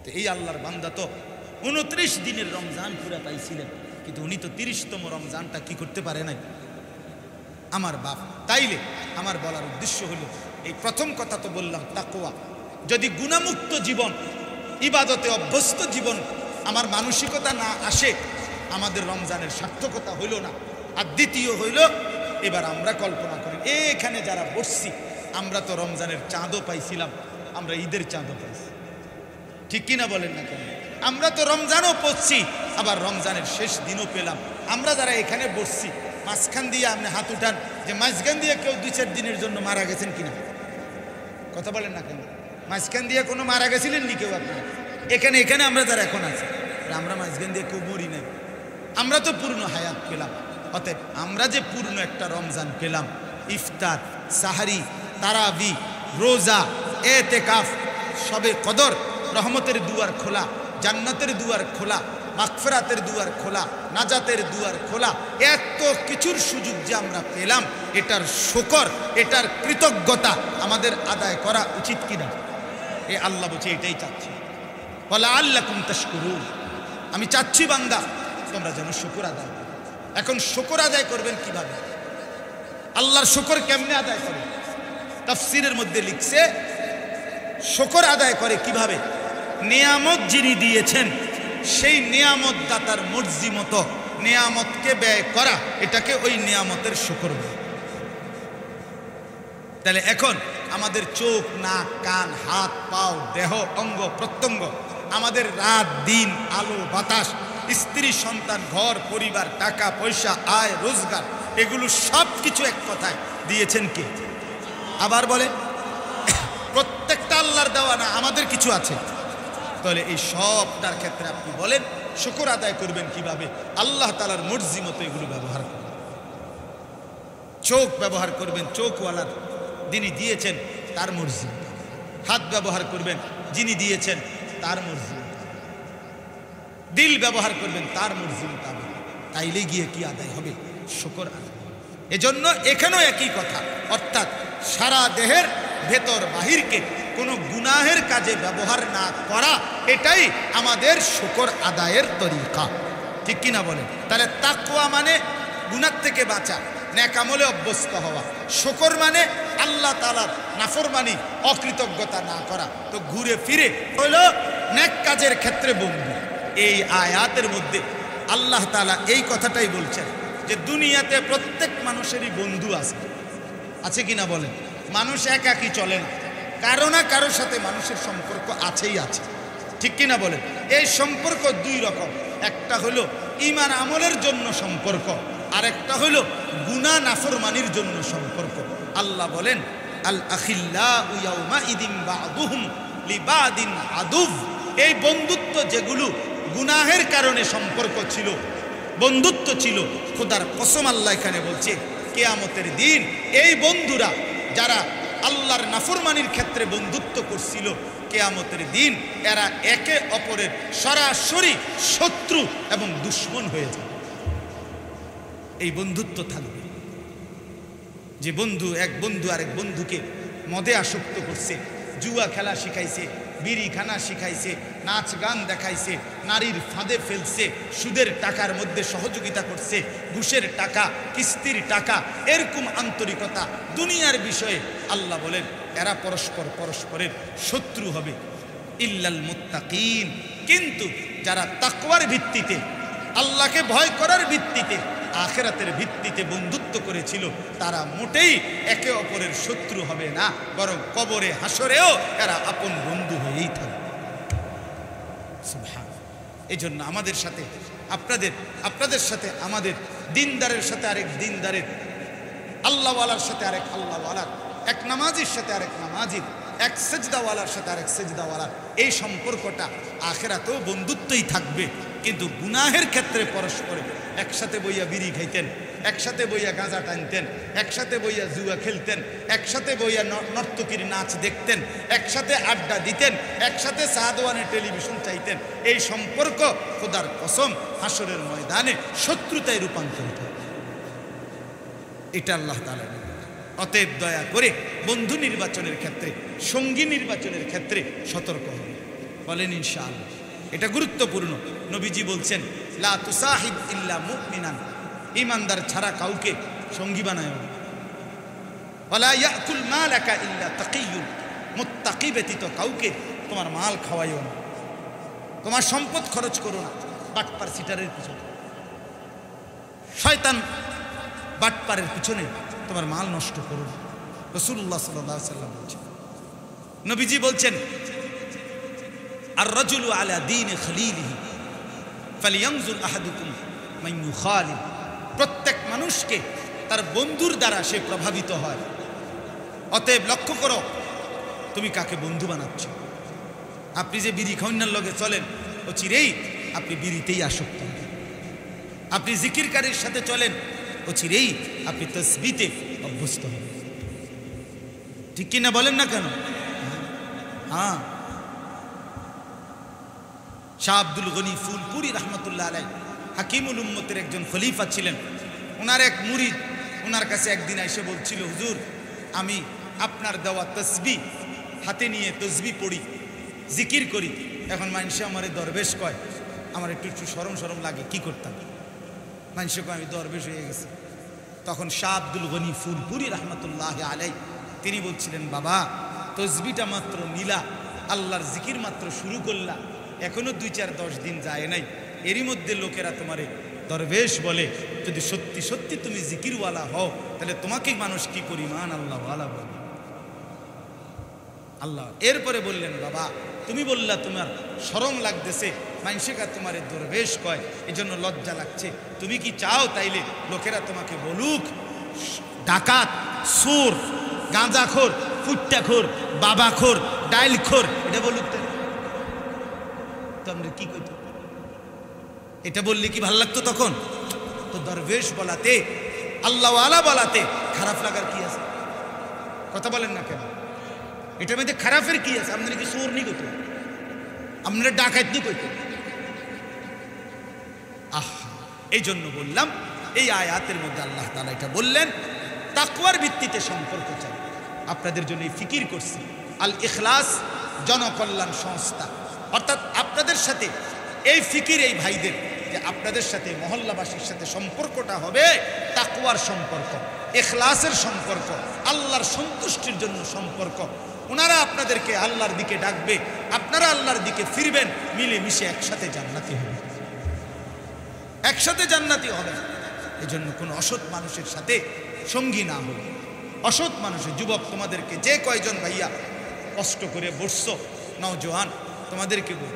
তো এই আল্লাহর বান্দা তো 29 দিনের রমজান পুরা পাইছিলেন, কিন্তু উনি তো 30তম রমজানটা কি করতে পারে নাই আমার বাপ। তাইলে আমার বলার উদ্দেশ্য হলো এই প্রথম কথা তো বললাম তাকওয়া, যদি গুনাহমুক্ত জীবন, ইবাদতে অভ্যস্ত জীবন আমার মানসিকতা না আসে, আমাদের রমজানের সার্থকতা হইল না। আর দ্বিতীয় হইল, এবার আমরা কল্পনা করি এখানে যারা বসছি আমরা তো রমজানের চাঁদও পাইছিলাম, আমরা ঈদের চাঁদও পাইছি, ঠিক কিনা বলেন না কেন? আমরা তো রমজানও পড়ছি, আবার রমজানের শেষ দিনও পেলাম। আমরা যারা এখানে বসছি মাঝখান দিয়ে আপনি হাত উঠান যে মাঝখান দিয়ে কেউ 2-4 দিনের জন্য মারা গেছেন কিনা, কথা বলেন না কেন? মাঝখান দিয়ে কোনো মারা গেছিলেন নি কেউ? আপনি এখানে এখানে আমরা যারা এখন আছি, আমরা মাঝখান দিয়ে কেউ মরি নাই, আমরা তো পূর্ণ হায়াত পেলাম। অতএব আমরা যে পূর্ণ একটা রমজান পেলাম, ইফতার, সাহারি, তারাবি, রোজা, এতেকাফ, সবে কদর, রহমতের দুয়ার খোলা, জান্নাতের দুয়ার খোলা, মাগফিরাতের দুয়ার খোলা, নাজাতের দুয়ার খোলা, এত কিছুর সুযোগ যে আমরা পেলাম, এটার শুকর, এটার কৃতজ্ঞতা আমাদের আদায় করা উচিত কিনা? এ আল্লাহ বলছে এটাই চাচ্ছি, ওয়ালা আল্লাকুম তাশকুরুন, আমি চাচ্ছি বান্দা তোমরা যেন শুকর আদায় করো। এখন শুকর আদায় করবেন কিভাবে? আল্লাহর শুকর কেমনে আদায় করবেন? তাফসীরের মধ্যে লিখছে শুকর আদায় করে কিভাবে? নিয়ামত যিনি দিয়েছেন সেই নিয়ামত দাতার মর্জি মতো নিয়ামতকে ব্যয় করা, এটাকে ওই নিয়ামতের শুকর বলে। তাহলে এখন আমাদের চোখ, নাক, কান, হাত, পাও, দেহ, অঙ্গ প্রত্যঙ্গ, আমাদের রাত দিন, আলো বাতাস, স্ত্রী সন্তান, ঘর পরিবার, টাকা পয়সা, আয় রোজগার, এগুলো সব কিছু এক কথায় দিয়েছেন কে? আবার বলে প্রত্যেকটা আল্লাহর দেওয়া না, আমাদের কিছু আছে। তাহলে এই সবটার ক্ষেত্রে আপনি বলেন শুকর আদায় করবেন কিভাবে? আল্লাহ তাআলার মর্জি মতো এগুলো ব্যবহার করবেন। চোখ ব্যবহার করবেন চোখওয়ালার, যিনি দিয়েছেন তার মর্জি। হাত ব্যবহার করবেন যিনি দিয়েছেন তার মর্জি। দিল ব্যবহার করবেন তার মর্জি মোতাবেক। তাইলে গিয়ে কি আদায় হবে? শুকর আদায়। এজন্য এখানেও একই কথা, অর্থাৎ সারা দেহের ভেতর বাহিরকে কোনো গুনাহের কাজে ব্যবহার না করা, এটাই আমাদের শুকর আদায়ের তরিকা, ঠিক কিনা বলেন? তাহলে তাকওয়া মানে গুনাহ থেকে বাঁচা, নেক আমলে অভ্যস্ত হওয়া। শুকর মানে আল্লাহ তাআলার নাফরমানি, অকৃতজ্ঞতা না করা। তো ঘুরে ফিরে হলো নেক কাজের ক্ষেত্রে বন্ধু। এই আয়াতের মধ্যে আল্লাহ তাআলা এই কথাটাই বলছেন যে দুনিয়াতে প্রত্যেক মানুষেরই বন্ধু আছে, আছে কিনা বলেন? মানুষ একাকী চলে না, কারো না কারোর সাথে মানুষের সম্পর্ক আছেই আছে, ঠিক কিনা বলেন? এই সম্পর্ক দুই রকম, একটা হলো ঈমান আমলের জন্য সম্পর্ক, আর একটা হলো গুনাহ নাফরমানির জন্য সম্পর্ক। আল্লাহ বলেন আল আখিল্লাউ ইয়াউমাইদিন বা'দুহুম লিবাদিন আদুব। এই বন্ধুত্ব যেগুলো গুনাহের কারণে সম্পর্ক ছিল, বন্ধুত্ব ছিল, খোদার কসম আল্লাহ এখানে বলছে কিয়ামতের দিন এই বন্ধুরা যারা আল্লাহর নাফরমানির ক্ষেত্রে বন্ধুত্ব করছিল, কিয়ামতের দিন এরা একে অপরের সরাসরি শত্রু এবং দুশমন হয়ে যাবে। এই বন্ধুত্ব থাকবে যে বন্ধু, এক বন্ধু আরেক বন্ধুকে মদে আসক্ত করছে, জুয়া খেলা শিখাইছে, বিড়ি খানা শিখাইছে, নাচ গান দেখাইছে, নারীর ফাঁদে ফেলছে, সুদের টাকার মধ্যে সহযোগিতা করছে, ঘুষের টাকা, কিস্তির টাকা, এরকম আন্তরিকতা দুনিয়ার বিষয়ে আল্লাহ বলেন এরা পরস্পরের শত্রু হবে। ইল্লাল মুত্তাকিন, কিন্তু যারা তাকওয়ার ভিত্তিতে, আল্লাহকে ভয় করার ভিত্তিতে, আখিরাতের ভিত্তিতে বন্ধুত্ব করেছিল, তারা মোটেই একে অপরের শত্রু হবে না, বরং কবরে হাসরেও এরা আপন বন্ধু হয়েই থাকবে। সুবহান। এই জন্য আমাদের সাথে আপনাদের সাথে আমাদের, দিনদারের সাথে আরেক দিনদারের, আল্লাহওয়ালার সাথে আরেক আল্লাহওয়ালার, এক নামাজির সাথে আরেক নামাজির, এক সেজদাওয়ালার সাথে আরেক সেজদাওয়ালার, এই সম্পর্কটা আখিরাতেও বন্ধুত্বই থাকবে। কিন্তু গুনাহের ক্ষেত্রে পরস্পরে একসাথে বইয়া বিড়ি খাইতেন, একসাথে বইয়া গাঁজা টানতেন, একসাথে বইয়া জুয়া খেলতেন, একসাথে বইয়া নর্তকীর নাচ দেখতেন, একসাথে আড্ডা দিতেন, একসাথে সাদওয়ানে টেলিভিশন চাইতেন, এই সম্পর্ক খোদার কসম হাসরের ময়দানে শত্রুতায় রূপান্তরিত হবে। এটা আল্লাহ তাআলা। অতএব দয়া করে বন্ধু নির্বাচনের ক্ষেত্রে, সঙ্গী নির্বাচনের ক্ষেত্রে সতর্ক হবে। বলেন ইনশাআল্লাহ। এটা গুরুত্বপূর্ণ। নবীজি বলছেন লা তুসাহিব ইল্লা মুমিনান, ঈমানদার ছাড়া কাউকে সঙ্গী বানায় না। ওয়ালা ইয়াকুল মালাকা ইল্লা তাকিয়ুন, মুত্তাকি ব্যতীত কাউকে তোমার মাল খাওয়াইও না, তোমার সম্পদ খরচ করো না বাটপার সিটারের পিছনে, শয়তান বাটপারের পিছনে তোমার মাল নষ্ট করো না। রাসূলুল্লাহ সাল্লাল্লাহু আলাইহি ওয়াসাল্লাম বলছেন। নবীজি বলছেন আর রাজুলু আলা দীন খলিলিহি ফালিয়ানজুর আহাদুকুম মান ইউখালিল, প্রত্যেক মানুষকে তার বন্ধুর দ্বারা সে প্রভাবিত হয়। অতএব লক্ষ্য করো তুমি কাকে বন্ধু বানাচ্ছ। আপনি যে বিড়ি খাওয়ার লগে চলেন, ও চিরেই আপনি বিড়িতেই আসক্ত হবেন। আপনি জিকিরকারীর সাথে চলেন, ও চিরেই আপনি তাসবিতে অভ্যস্ত হবেন। ঠিক কিনা বলেন না কেন? হ্যাঁ। শাহ আব্দুল গনি ফুলপুরি রহমতুল্লাহ আলাইহি হাকিমুল উম্মতের একজন খলিফা ছিলেন। ওনার এক মুরিদ ওনার কাছে একদিন এসে বলছিল, হুজুর আমি আপনার দেওয়া তসবিহ হাতে নিয়ে তসবিহ পড়ি, জিকির করি, এখন মানুষে আমারে দরবেশ কয়, আমার একটু শরম লাগে, কি করতাম? মানুষে কয় আমি দরবেশ হয়ে গেছি। তখন শাহ আব্দুল গনি ফুলপুরি রহমতুল্লাহ আলাইহি তিনি বলছিলেন, বাবা তসবিহটা মাত্র নিলা, আল্লাহর জিকির মাত্র শুরু করলা, এখনো 2-4-10 দিন যায় নাই, এরই মধ্যে লোকেরা তোমারে দরবেশ বলে। যদি সত্যি সত্যি তুমি জিকিরওয়ালা হও, তাহলে তোমাকে মানুষ কি পরিমাণ আল্লাহওয়ালা বলে। আল্লাহ এরপরে বললেন, বাবা তুমি বললা তোমার শরম লাগতেছে, মানুষেরা তোমারে দরবেশ কয়, এই জন্য লজ্জা লাগছে, তুমি কি চাও তাইলে লোকেরা তোমাকে বলুক ডাকাত, সুর, গাঁজাখোর, ফুট্টাখোর, বাবাখোর, ডাইলখোর, এটা বলুক? তো আমরা কি কইত? এটা বললে কি ভালো লাগতো তখন? তো দরবেশ বলাতে, আল্লাহওয়ালা বলাতে খারাপ লাগার কি আছে? কথা বলেন না কেন? এটার মধ্যে খারাপের কি আছে? আপনারা কি চোর নি কইতো? আপনারা ডাকাত নি কইতো? এই জন্য বললাম, এই আয়াতের মধ্যে আল্লাহ তাআলা এটা বললেন তাকওয়ার ভিত্তিতে সম্পর্ক চাই। আপনাদের জন্য ফিকির করছি আল ইখলাস জনকল্যাণ সংস্থা, অর্থাৎ আপনাদের সাথে এই ফিকির, এই ভাইদের যে আপনাদের সাথে মহল্লাবাসীর সাথে সম্পর্কটা হবে তাকওয়ার সম্পর্ক, ইখলাসের সম্পর্ক, আল্লাহর সন্তুষ্টির জন্য সম্পর্ক। ওনারা আপনাদেরকে আল্লাহর দিকে ডাকবে, আপনারা আল্লাহর দিকে ফিরবেন, মিলেমিশে একসাথে জান্নাতি হবে, একসাথে জান্নাতি হবে। এই জন্য কোনো অসৎ মানুষের সাথে সঙ্গী না হবে। অসৎ মানুষের যুবক, তোমাদেরকে যে কয়জন ভাইয়া কষ্ট করে বসছো নওজোয়ান, তোমাদেরকে বল,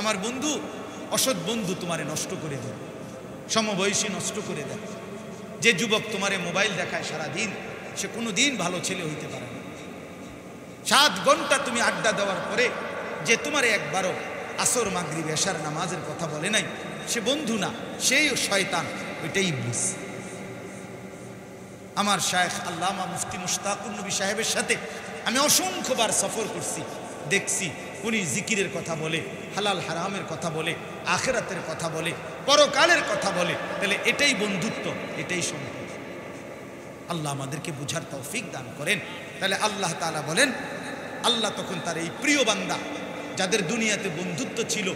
আমার বন্ধু অসৎ বন্ধু তোমারে নষ্ট করে দেয়, সমবয়সী নষ্ট করে দেয়। যে যুবক তোমারে মোবাইল দেখায় সারাদিন, সে কোনো দিন ভালো ছেলে হইতে পারে না। 7 ঘন্টা তুমি আড্ডা দেওয়ার পরে যে তোমারে একবারও আসর মাগরিব এশার নামাজের কথা বলে নাই, সে বন্ধু না, সেই শয়তান, ওইটাই ইবলিস। আমার শায়েখ আল্লামা মুফতি মুশতাকুর নবী সাহেবের সাথে আমি অসংখ্যবার সফর করছি, দেখছি উনি জিকিরের কথা বলে, হালাল হারামের কথা বলে, আখিরাতের কথা বলে, পরকালের কথা বলে। তাহলে এটাই বন্ধুত্ব, এটাই সম্পর্ক। আল্লাহ আমাদেরকে বুঝার তৌফিক দান করেন। তাহলে আল্লাহ তাআলা বলেন, আল্লাহ তখন তার এই প্রিয় বান্দা যাদের দুনিয়াতে বন্ধুত্ব ছিল,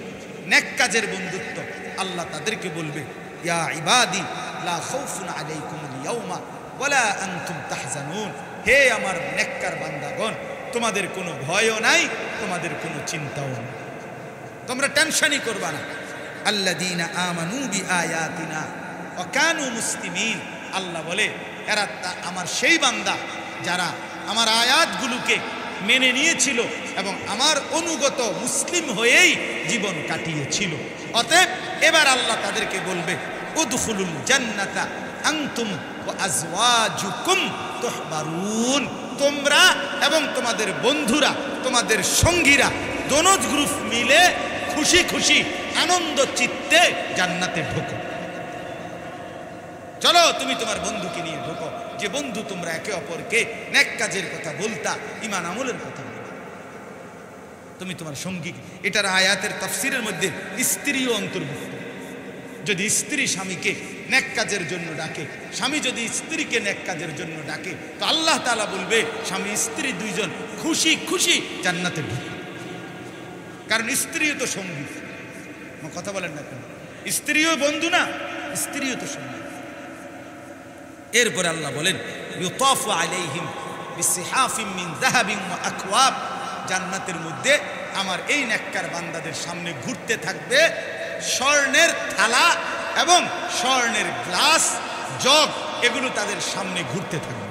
নেক কাজের বন্ধুত্ব, আল্লাহ তাদেরকে বলবে, ইয়া ইবাদি লা খাউফুন আলাইকুমুল ইয়াউমা ওয়ালা আনতুম তাহজানুন, হে আমার নেককার বান্দাগণ, তোমাদের কোনো ভয়ও নাই, তোমাদের কোনো চিন্তাও নেই, তোমরা টেনশনই করবা না। আল্লাযীনা আমানু বিআয়াতিনা ওয়া কানু মুসলিমিন, আল্লাহ বলে এরা আমার সেই বান্দা যারা আমার আয়াতগুলোকে মেনে নিয়েছিল এবং আমার অনুগত মুসলিম হয়েই জীবন কাটিয়েছিল। অতএব এবার আল্লাহ তাদেরকে বলবে, উদখুলুল জান্নাতা আনতুম ওয়া আজওয়াজুকুম তুহবারুন, তোমরা এবং তোমাদের বন্ধুরা, তোমাদের সঙ্গীরা, দোনো গ্রুপ মিলে খুশি খুশি আনন্দ চিত্তে জান্নাতে ঢোকো। চলো তুমি তোমার বন্ধুকে নিয়ে ঢোকো, যে বন্ধু তোমরা একে অপরকে নেক কাজের কথা বলতা, ঈমান আমলের কথা বলতা, তুমি তোমার সঙ্গী। এটার আয়াতের তাফসীরের মধ্যে স্ত্রীও অন্তর্ভুক্ত। যদি স্ত্রী স্বামীকে নেক কাজের জন্য ডাকে, স্বামী যদি স্ত্রীকে নেক কাজের জন্য ডাকে, তো আল্লাহ তাআলা বলবে স্বামী স্ত্রী দুইজন খুশি খুশি জান্নাতে ঢুকে। কারণ স্ত্রীও তো সঙ্গী, কথা বলেন না কেন? স্ত্রীও বন্ধু না, স্ত্রীও তো সঙ্গী। এরপরে আল্লাহ বলেন, ইউতাফু আলাইহিম বিসিহাফিম মিন যাহাবিন ওয়া আকওয়াব, জান্নাতের মধ্যে আমার এই নেককার বান্দাদের সামনে ঘুরতে থাকবে স্বর্ণের থালা এবং স্বর্ণের গ্লাস, জগ, এগুলো তাদের সামনে ঘুরতে থাকবে।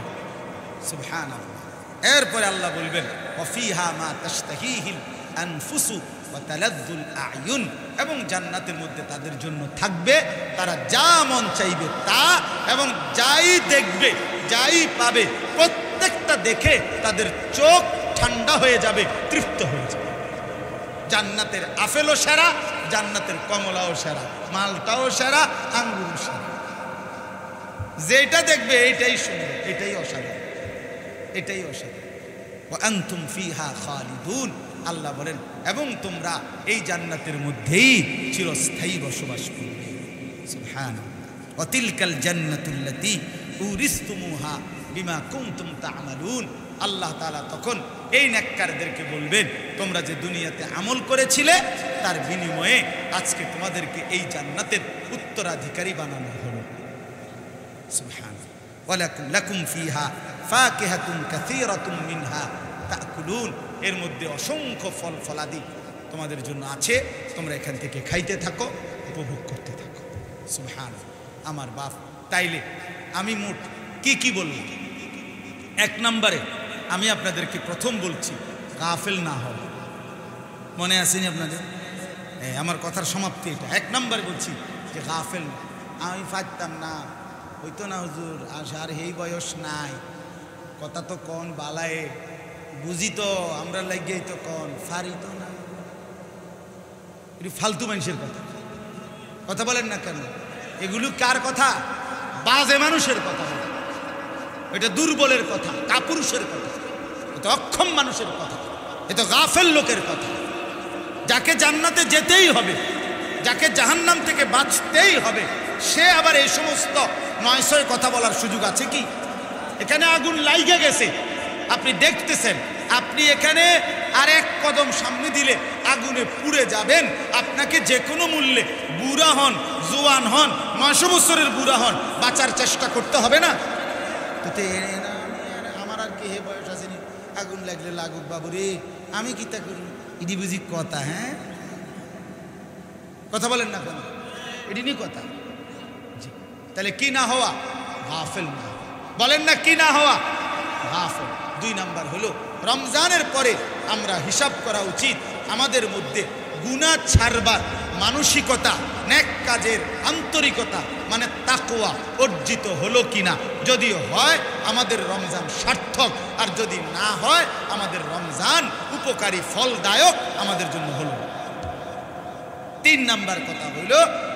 সুবহানাল্লাহ। এরপরে আল্লাহ বলবেন, ওয়া ফিহা মা তাশতাহিহিল আনফুসু ওয়া তালাদ্দুল আয়ুন, এবং জান্নাতের মধ্যে তাদের জন্য থাকবে তারা যা মন চাইবে তা, এবং যাই দেখবে, যাই পাবে, প্রত্যেকটা দেখে তাদের চোখ ঠান্ডা হয়ে যাবে, তৃপ্ত হয়ে যাবে। জান্নাতের আপেলও সেরা, জান্নাতের কমলাও সেরা, মালটাও সেরা, আঙ্গুরও সেরা। যেটা দেখবে এটাই সুন্দর, এটাই অসাধারণ, এটাই অসাধারণ। ওয়া আনতুম ফিহা খালিদুন, আল্লাহ বলেন এবং তোমরা এই জান্নাতের মধ্যেই চিরস্থায়ী বসবাস করবে। সুবহানাল্লাহ। ওয়া তিলকাল জান্নাতুল্লাতী উরিসতুমুহা বিমা কুনতুম তা'মালুন, আল্লাহ তাআলা তখন এই নেককারদেরকে বলবেন, তোমরা যে দুনিয়াতে আমল করেছিলে তার বিনিময়ে আজকে তোমাদেরকে এই জান্নাতের উত্তরাধিকারী বানানো হলো। সুবহানাল্লাহ। ওয়া লাকুম ফিহা ফাকিহাতুন কাসীরাতুম মিনহা তাকুলুন, এর মধ্যে অসংখ্য ফল ফলাদি তোমাদের জন্য আছে, তোমরা এখান থেকে খাইতে থাকো, উপভোগ করতে থাকো। সুবহানাল্লাহ। আমার বাপ, তাইলে আমি মোট কি বললাম? এক নম্বরে আমি আপনাদেরকে প্রথম বলছি গাফেল না হও। মনে আসেনি আপনাদের? আমার কথার সমাপ্তি এটা। এক নম্বরে বলছি যে গাফেল না। আমি পারতাম না, হইতো না হুজুর, আর এই বয়স নাই, কথা তো কন বালায়ে, বুঝি তো আমরা লাগিয়েই তো কন, ফারি তো না। এটি ফালতু মানুষের কথা, কথা বলেন না কেন? এগুলো কার কথা? বাজে মানুষের কথা, এটা দুর্বলের কথা, কাপুরুষের কথা, এটা অক্ষম মানুষের কথা, এটা গাফেল লোকের কথা। যাকে জান্নাতে যেতেই হবে, যাকে জাহান্নাম থেকে বাঁচতেই হবে, সে আবার এই সমস্ত নয়সয় কথা বলার সুযোগ আছে কি? এখানে আগুন লাইগে গেছে, আপনি দেখতেছেন, আপনি এখানে আর এক কদম সামনে দিলে আগুনে পুড়ে যাবেন। আপনাকে যে কোনো মূল্যে, বুড়া হন, জোয়ান হন, 900 বছরের বুড়া হন, বাঁচার চেষ্টা করতে হবে না? তো আমার আর কি হে বয়স আসেনি, আগুন লাগলে লাগুক বাবুরে, আমি কি তা করি? এটি বুঝি কথা? হ্যাঁ, কথা বলেন না কেন? এটি নি কথা। জি, তাহলে কি না হওয়া? গাফেল না। বলেন না কি না হওয়া? গাফেল। 2 নাম্বার হলো রমজানের পরে আমরা হিসাব করা উচিত আমাদের মধ্যে গুনাহ ছাড়বার মানসিকতা, নেক কাজের আন্তরিকতা, মানে তাকওয়া অর্জিত হলো কিনা। যদি হয় আমাদের রমজান সার্থক, আর যদি না হয় আমাদের রমজান উপকারী ফলদায়ক আমাদের জন্য হলো। 3 নাম্বার কথা হইল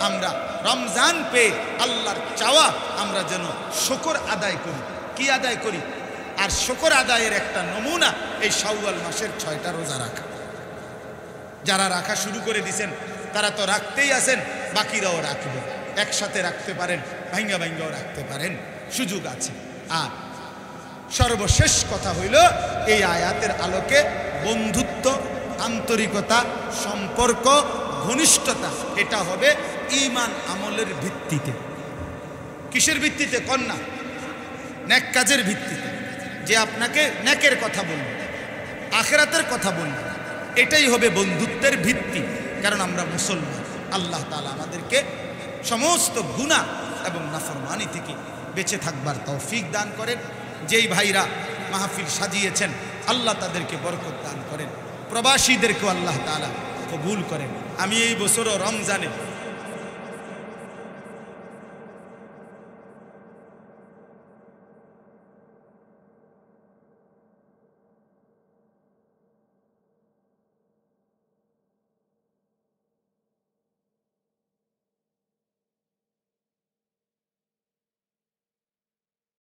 আমরা রমজান পেয়ে আল্লাহর চাওয়া আমরা যেন শুকর আদায় করি। কি আদায় করি? আর শুকর আদায়ের একটা নমুনা এই শাওয়াল মাসের 6টা রোজা রাখা। যারা রাখা শুরু করে দিয়েছেন তারা তো রাখতেই আছেন, বাকিরাও রাখবে। একসাথে রাখতে পারেন, ভাঙ্গা ভাঙ্গাও রাখতে পারেন, সুযোগ আছে। আর সর্বশেষ কথা হইল এই আয়াতের আলোকে বন্ধুত্ব, আন্তরিকতা, সম্পর্ক, ঘনিষ্ঠতা এটা হবে ঈমান আমলের ভিত্তিতে। কিসের ভিত্তিতে? কন্যা নেক কাজের ভিত্তিতে, যে আপনাকে নেকের কথা বলবে, আখিরাতের কথা বলবে, এটাই হবে বন্ধুত্বের ভিত্তি। কারণ আমরা মুসলমান। আল্লাহ তাআলা আমাদেরকে সমস্ত গুনাহ এবং নাফরমানি থেকে বেঁচে থাকবার তৌফিক দান করেন। যেই ভাইরা মাহফিল সাজিয়েছেন আল্লাহ তাদেরকে বরকত দান করেন, প্রবাসীদেরকেও আল্লাহ তাআলা কবুল করেন। আমি এই বছরও রমজানে